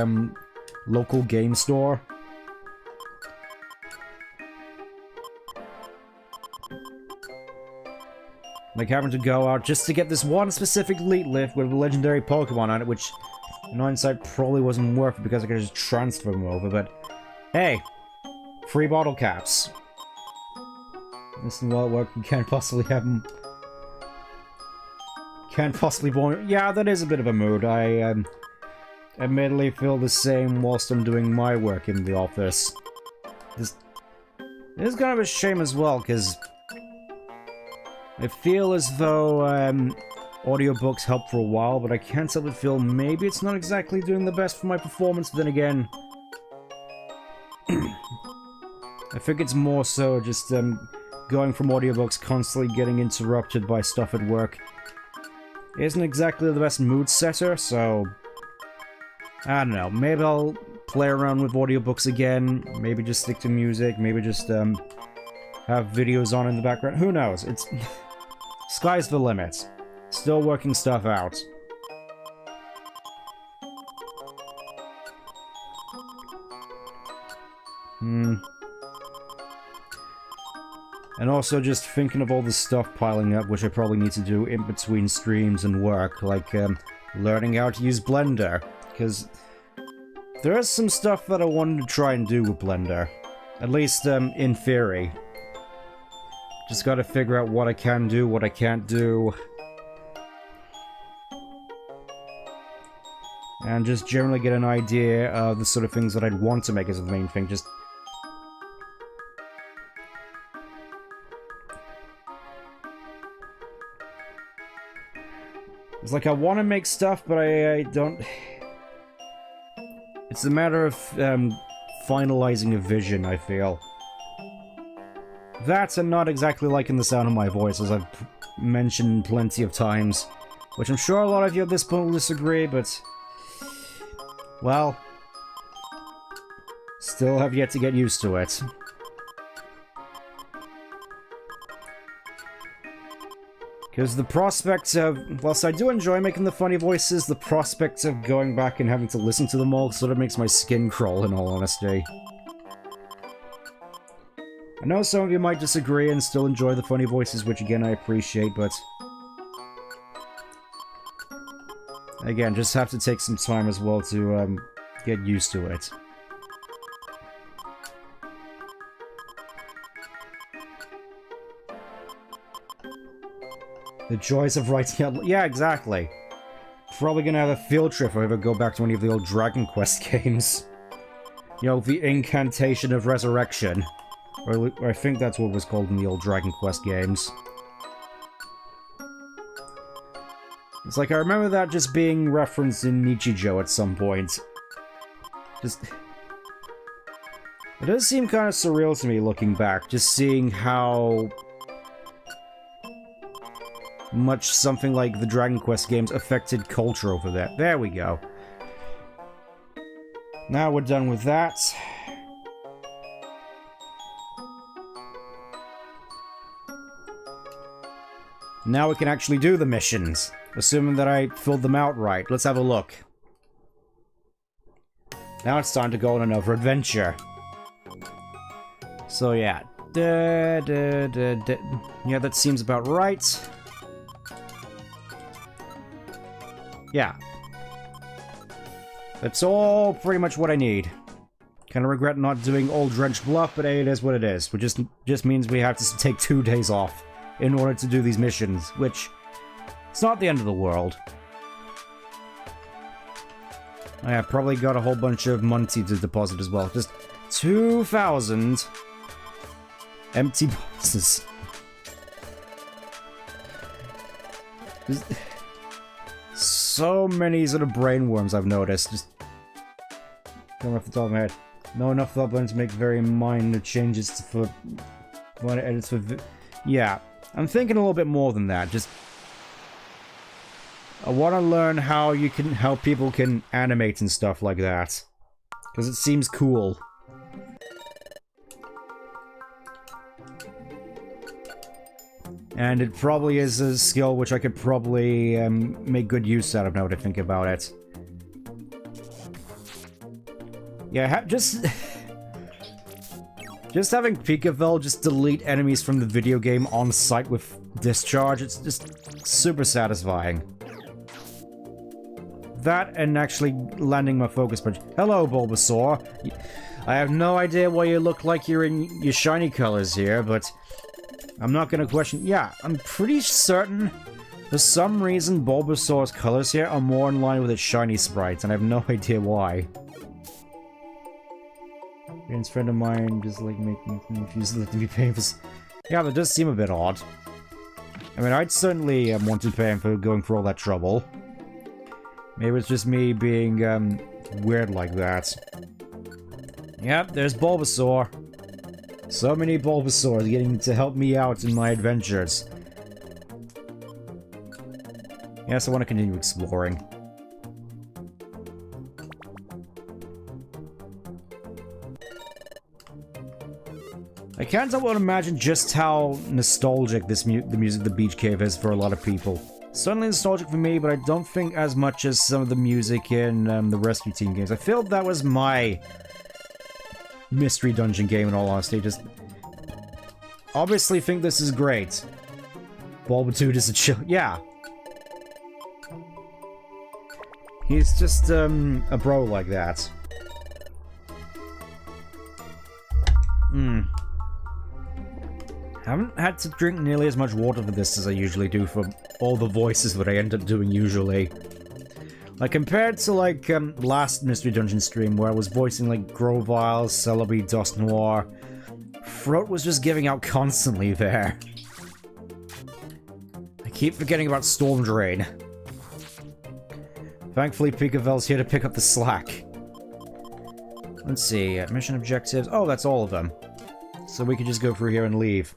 Speaker 1: local game store. Like having to go out just to get this one specific elite lift with a legendary Pokemon on it, which in hindsight probably wasn't worth it because I could just transfer them over, but hey, free bottle caps. Listen, well, work, you can't possibly have them. Can't possibly born. Yeah, that is a bit of a mood. I admittedly feel the same whilst I'm doing my work in the office. It is kind of a shame as well, because I feel as though audiobooks help for a while, but I can't help but feel maybe it's not exactly doing the best for my performance, but then again, I think it's more so just going from audiobooks constantly getting interrupted by stuff at work isn't exactly the best mood setter, so I don't know, maybe I'll play around with audiobooks again, maybe just stick to music, maybe just have videos on in the background, who knows, it's sky's the limit. Still working stuff out. And also just thinking of all the stuff piling up, which I probably need to do in between streams and work, like learning how to use Blender, because there is some stuff that I wanted to try and do with Blender, at least in theory. Just gotta figure out what I can do, what I can't do. And just generally get an idea of the sort of things that I'd want to make as the main thing, just... It's like I want to make stuff, but I don't... It's a matter of finalizing a vision, I feel. That and not exactly liking the sound of my voice, as I've mentioned plenty of times. Which I'm sure a lot of you at this point will disagree, but... well... still have yet to get used to it. Because the prospect of... whilst I do enjoy making the funny voices, the prospect of going back and having to listen to them all sort of makes my skin crawl, in all honesty. I know some of you might disagree and still enjoy the funny voices, which again I appreciate, but... again, just have to take some time as well to get used to it. The joys of writing out... yeah, exactly. Probably gonna have a field trip if I ever go back to any of the old Dragon Quest games. You know, the Incantation of Resurrection. Or I think that's what it was called in the old Dragon Quest games. It's like, I remember that just being referenced in Nichijou at some point. Just... it does seem kind of surreal to me looking back, just seeing how... much something like the Dragon Quest games affected culture over there. There we go. Now we're done with that. Now we can actually do the missions, assuming that I filled them out right. Let's have a look. Now it's time to go on another adventure. So yeah. Yeah, that seems about right. Yeah. That's all pretty much what I need. Kind of regret not doing all Drenched Bluff, but hey, it is what it is. Which just means we have to take 2 days off in order to do these missions, which it's not the end of the world. I have probably got a whole bunch of money to deposit as well. Just 2,000 empty boxes. There's so many sort of brainworms I've noticed. Just going off the top of my head. No enough uploading to make very minor changes for edits for. Yeah, I'm thinking a little bit more than that. Just I want to learn how people can animate and stuff like that, because it seems cool. And it probably is a skill which I could probably make good use out of now that I think about it. Yeah, just having POKéMON just delete enemies from the video game on sight with discharge, it's just super satisfying. That and actually landing my focus punch. Hello, Bulbasaur. I have no idea why you look like you're in your shiny colors here, but I'm not gonna question. Yeah, I'm pretty certain for some reason Bulbasaur's colors here are more in line with its shiny sprites, and I have no idea why. A friend of mine just like making confused to be paying for. Yeah, that does seem a bit odd. I mean, I'd certainly want to pay him for going for all that trouble. Maybe it's just me being weird like that. Yep, there's Bulbasaur. So many Bulbasaurs getting to help me out in my adventures. Yes, I want to continue exploring. I can't help but imagine just how nostalgic the music of the Beach Cave is for a lot of people. Certainly nostalgic for me, but I don't think as much as some of the music in the Rescue Team games. I feel that was my mystery dungeon game in all honesty. Just obviously think this is great. Bulbatude is a chill. Yeah. He's just a bro like that. Haven't had to drink nearly as much water for this as I usually do for all the voices that I end up doing usually. Like, compared to, like, last Mystery Dungeon stream where I was voicing, like, Grovyle, Celebi, Dust Noir, throat was just giving out constantly there. I keep forgetting about Storm Drain. Thankfully, POKéMON's here to pick up the slack. Let's see, mission objectives. Oh, that's all of them. So we could just go through here and leave.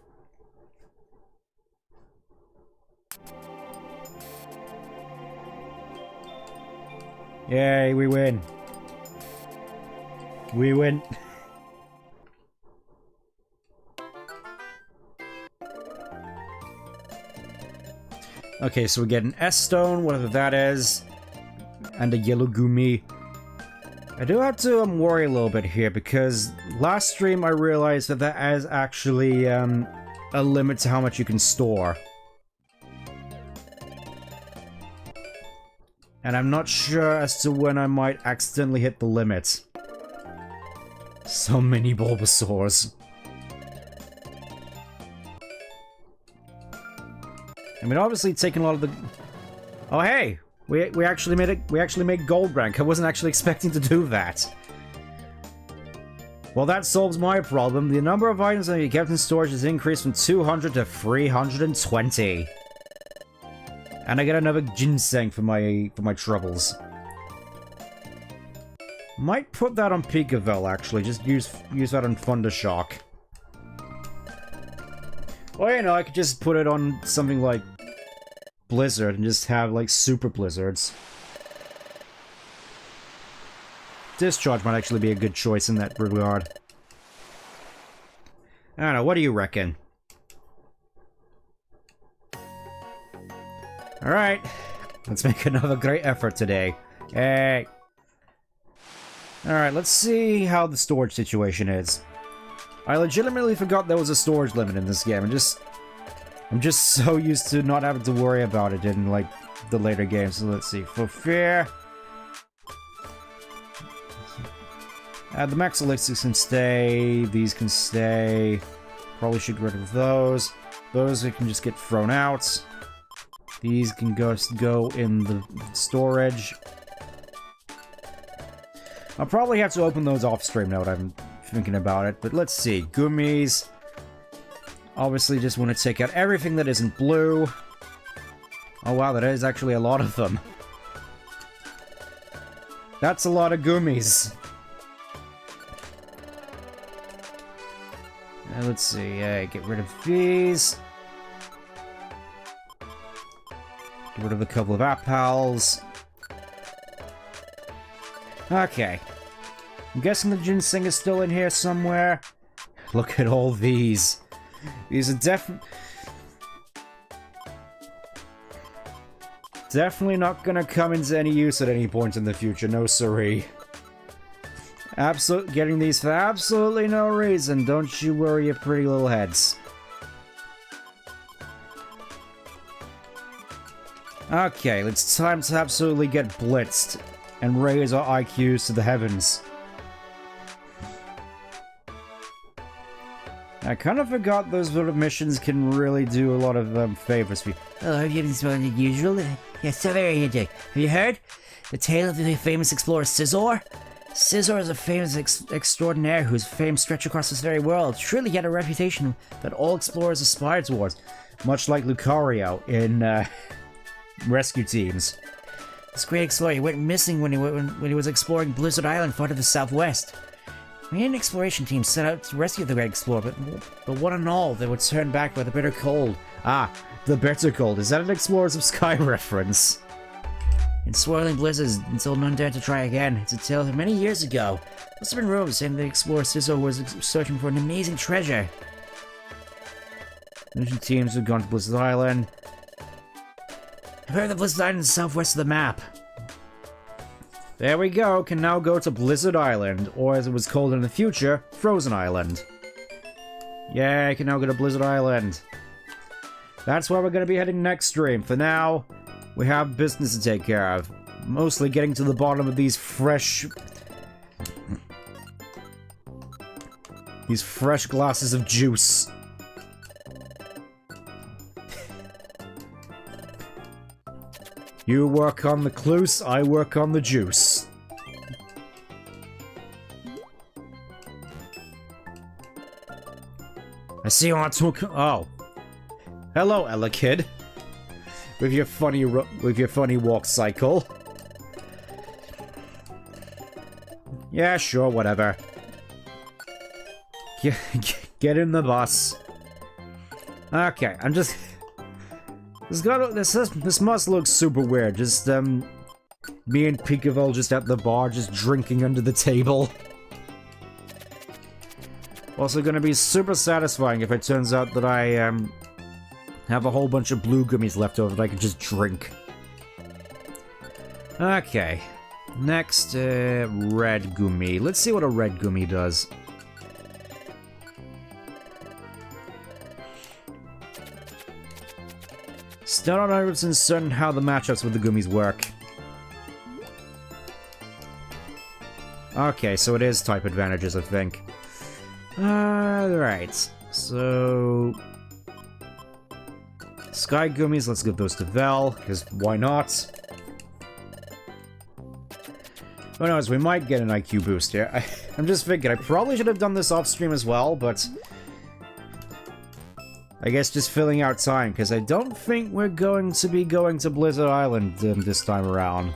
Speaker 1: Yay, we win. We win. Okay, so we get an S-Stone, whatever that is, and a Yellow Gumi. I do have to worry a little bit here, because last stream I realized that that is actually a limit to how much you can store. And I'm not sure as to when I might accidentally hit the limit. So many Bulbasaurs. I mean, obviously taking a lot of the... Oh, hey! We actually made it. We actually made gold rank. I wasn't actually expecting to do that. Well, that solves my problem. The number of items that you kept in storage has increased from 200 to 320. And I get another ginseng for my troubles. Might put that on POKéMON actually. Just use that on Thundershock. Or, you know, I could just put it on something like Blizzard and just have, like, super blizzards. Discharge might actually be a good choice in that regard. I don't know, what do you reckon? Alright, let's make another great effort today. Hey! Alright, let's see how the storage situation is. I legitimately forgot there was a storage limit in this game. I'm just so used to not having to worry about it in, like, the later games. So let's see. For fear... The max elixirs can stay. These can stay. Probably should get rid of those. Those can just get thrown out. These can go in the storage. I'll probably have to open those off stream now that I'm thinking about it. But let's see. Gummies. Obviously just want to take out everything that isn't blue. Oh wow, that is actually a lot of them. That's a lot of gummies. Let's see, get rid of these. Get rid of a couple of appals. Okay. I'm guessing the ginseng is still in here somewhere. Look at all these. These are definitely not gonna come into any use at any point in the future, no siree. Getting these for absolutely no reason, don't you worry your pretty little heads. Okay, it's time to absolutely get blitzed and raise our IQs to the heavens. I kind of forgot those sort of missions can really do a lot of favors for you.
Speaker 2: Oh, have you been smelling than usual? Yes, so very interesting. Have you heard the tale of the famous explorer Scizor? Scizor is a famous extraordinaire whose fame stretched across this very world. Surely he had a reputation that all explorers aspired towards, much like Lucario in Rescue Teams. This great explorer went missing when he was exploring Blizzard Island, far to the southwest. We an exploration team set out to rescue the great explorer, but one and all, they were turned back by the bitter cold.
Speaker 1: Ah, the bitter cold. Is that an Explorers of Sky reference?
Speaker 2: In swirling blizzards until none dared to try again. It's a tale of many years ago. Must have been rumors saying the explorer Scizor was searching for an amazing treasure.
Speaker 1: Mission teams have gone to Blizzard Island.
Speaker 2: I've heard the Blizzard Island is southwest of the map.
Speaker 1: There we go, can now go to Blizzard Island, or as it was called in the future, Frozen Island. Yeah, I can now go to Blizzard Island. That's where we're going to be heading next stream. For now, we have business to take care of. Mostly getting to the bottom of these fresh glasses of juice. You work on the clues, I work on the juice. I see you on oh. Hello, Ella Kid. With your funny walk cycle. Yeah, sure, whatever. Get in the bus. Okay, I'm just... This must look super weird. Just, me and Peekaboo just at the bar, just drinking under the table. Also gonna be super satisfying if it turns out that I, have a whole bunch of blue gummies left over that I can just drink. Okay. Next, red gummy. Let's see what a red gummy does. Still not 100% certain how the matchups with the gummies work. Okay, so it is type advantages, I think. Alright. So... Sky gummies, let's give those to Vel, because why not? Who knows, we might get an IQ boost here. I'm just thinking, I probably should have done this off stream as well, but... I guess just filling out time, because I don't think we're going to be going to Blizzard Island this time around.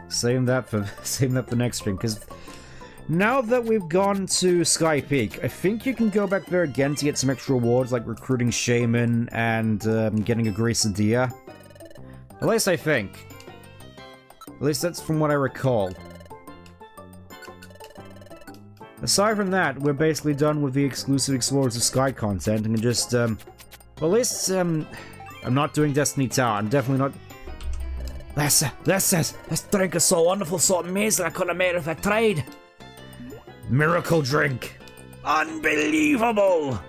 Speaker 1: Save that for next stream, because now that we've gone to Sky Peak, I think you can go back there again to get some extra rewards, like recruiting Shaymin and getting a Gracidia. At least I think. At least that's from what I recall. Aside from that, we're basically done with the exclusive Explorers of Sky content, and just, well, at least, I'm not doing Destiny Tower. I'm definitely not... This drink is so wonderful, so amazing, I couldn't have made it if I tried. Miracle drink. Unbelievable!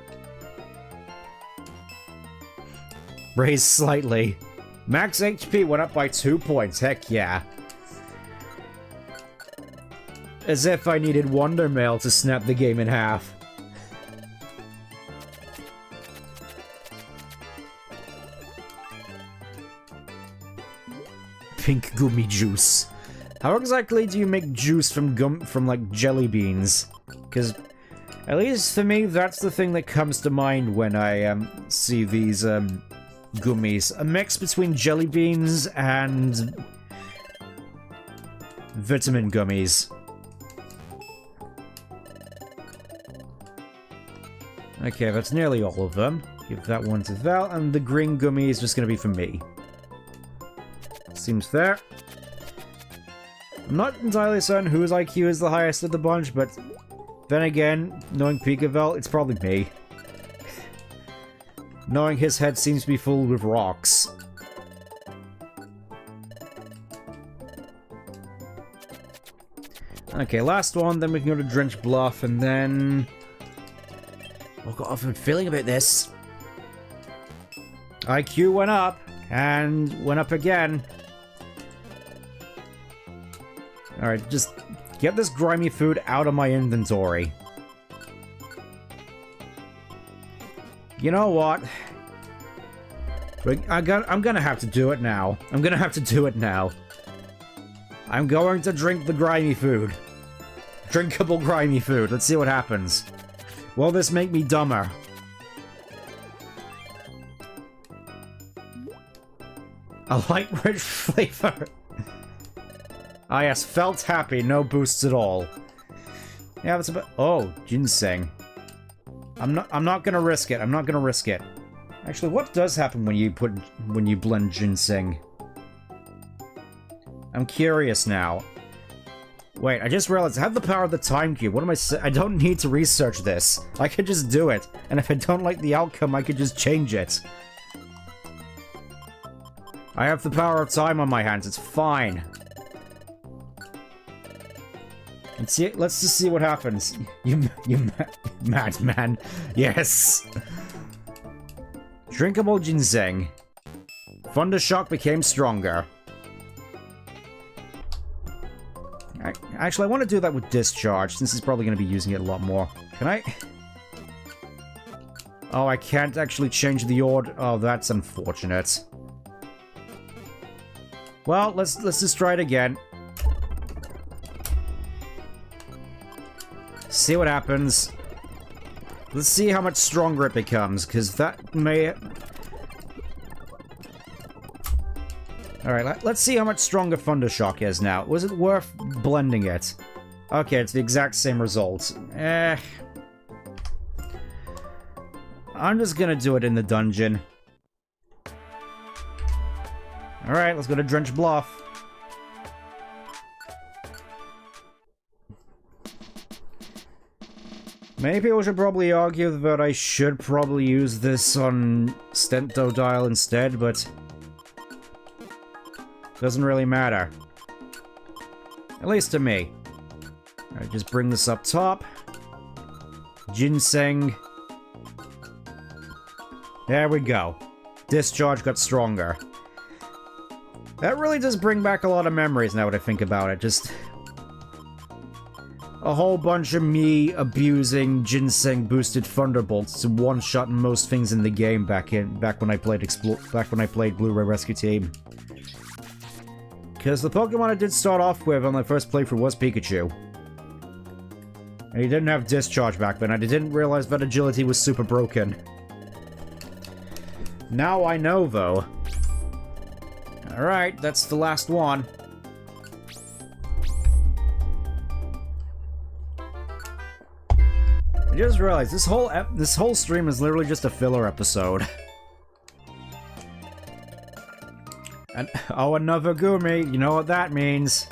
Speaker 1: Raised slightly. Max HP went up by 2 points, heck yeah. As if I needed Wonder Mail to snap the game in half. Pink gummy juice. How exactly do you make juice from like jelly beans? Because at least for me, that's the thing that comes to mind when I see these gummies. A mix between jelly beans and vitamin gummies. Okay, that's nearly all of them. Give that one to Val, and the green gummy is just going to be for me. Seems fair. I'm not entirely certain whose IQ is the highest of the bunch, but then again, knowing Pikavel, it's probably me. Knowing his head seems to be full with rocks. Okay, last one, then we can go to Drench Bluff, and then... I've got a feeling about this. IQ went up, and went up again. Alright, just get this grimy food out of my inventory. You know what? I'm gonna have to do it now. I'm gonna have to do it now. I'm going to drink the grimy food. Drinkable grimy food. Let's see what happens. Will this make me dumber? A light rich flavor. Ah yes, felt happy, no boosts at all. Yeah, that's about... Oh, ginseng. I'm not gonna risk it. I'm not gonna risk it. Actually, what does happen when you blend ginseng? I'm curious now. Wait, I just realized I have the power of the time cube. What am I saying? I don't need to research this. I could just do it. And if I don't like the outcome, I could just change it. I have the power of time on my hands. It's fine. Let's just see what happens. You madman. Yes. Drinkable ginseng. Thundershock became stronger. Actually, I want to do that with discharge, since he's probably going to be using it a lot more. Can I? Oh, I can't actually change the order. Oh, that's unfortunate. Well, let's just try it again. See what happens. Let's see how much stronger it becomes, because that may... Alright, let's see how much stronger Thundershock is now. Was it worth blending it? Okay, it's the exact same result. I'm just gonna do it in the dungeon. Alright, let's go to Drench Bluff. Many people should probably argue that I should probably use this on Stentodile instead, but... doesn't really matter. At least to me. Alright, just bring this up top. Ginseng. There we go. Discharge got stronger. That really does bring back a lot of memories now that I think about it. Just... a whole bunch of me abusing ginseng-boosted thunderbolts to one-shot most things in the game back when I played Blu-ray Rescue Team. Because the Pokemon I did start off with on my first playthrough was Pikachu. And he didn't have Discharge back then, and I didn't realize that agility was super broken. Now I know, though. Alright, that's the last one. I just realized this whole stream is literally just a filler episode. And oh, another Gumi. You know what that means.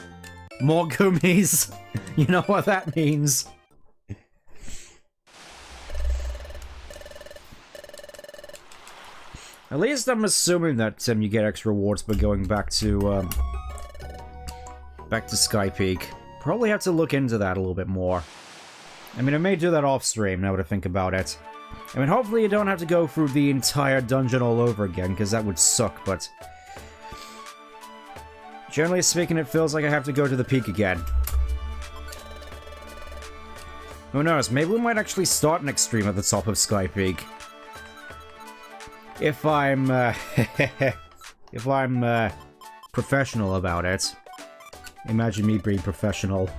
Speaker 1: More Gumis. You know what that means. At least I'm assuming that you get extra rewards by going back to Sky Peak. Probably have to look into that a little bit more. I mean, I may do that off stream now that I think about it. I mean, hopefully you don't have to go through the entire dungeon all over again, because that would suck, but... generally speaking, it feels like I have to go to the peak again. Who knows, maybe we might actually start next stream at the top of Sky Peak. If I'm, if I'm, professional about it. Imagine me being professional.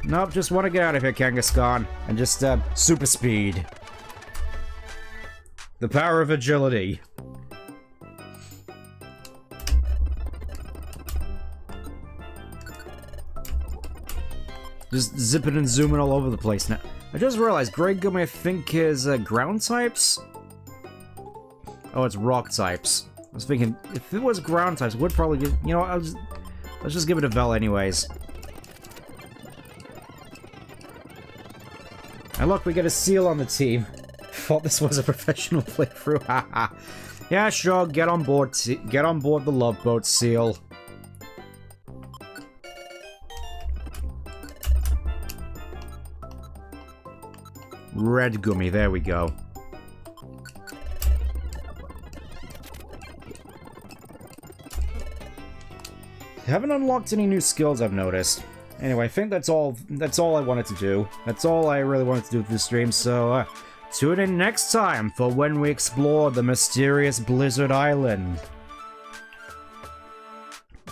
Speaker 1: Nope, just want to get out of here, Kangaskhan. And just, super speed. The power of agility. Just zipping and zooming all over the place now. I just realized Grey Gummy, I think, is ground types? Oh, it's rock types. I was thinking, if it was ground types, it would probably give... You know what, let's just give it a Vel anyways. And look, we get a seal on the team. Thought this was a professional playthrough, haha. Yeah, sure, get on board the Love Boat, Seal. Red Gummy, there we go. Haven't unlocked any new skills, I've noticed. Anyway, I think that's all I wanted to do. That's all I really wanted to do with this stream, so tune in next time for when we explore the mysterious Blizzard Island.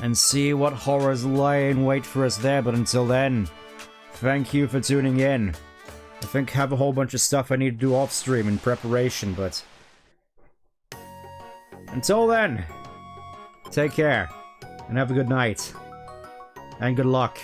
Speaker 1: And see what horrors lie in wait for us there, but until then, thank you for tuning in. I think I have a whole bunch of stuff I need to do off-stream in preparation, but... Until then, take care, and have a good night, and good luck.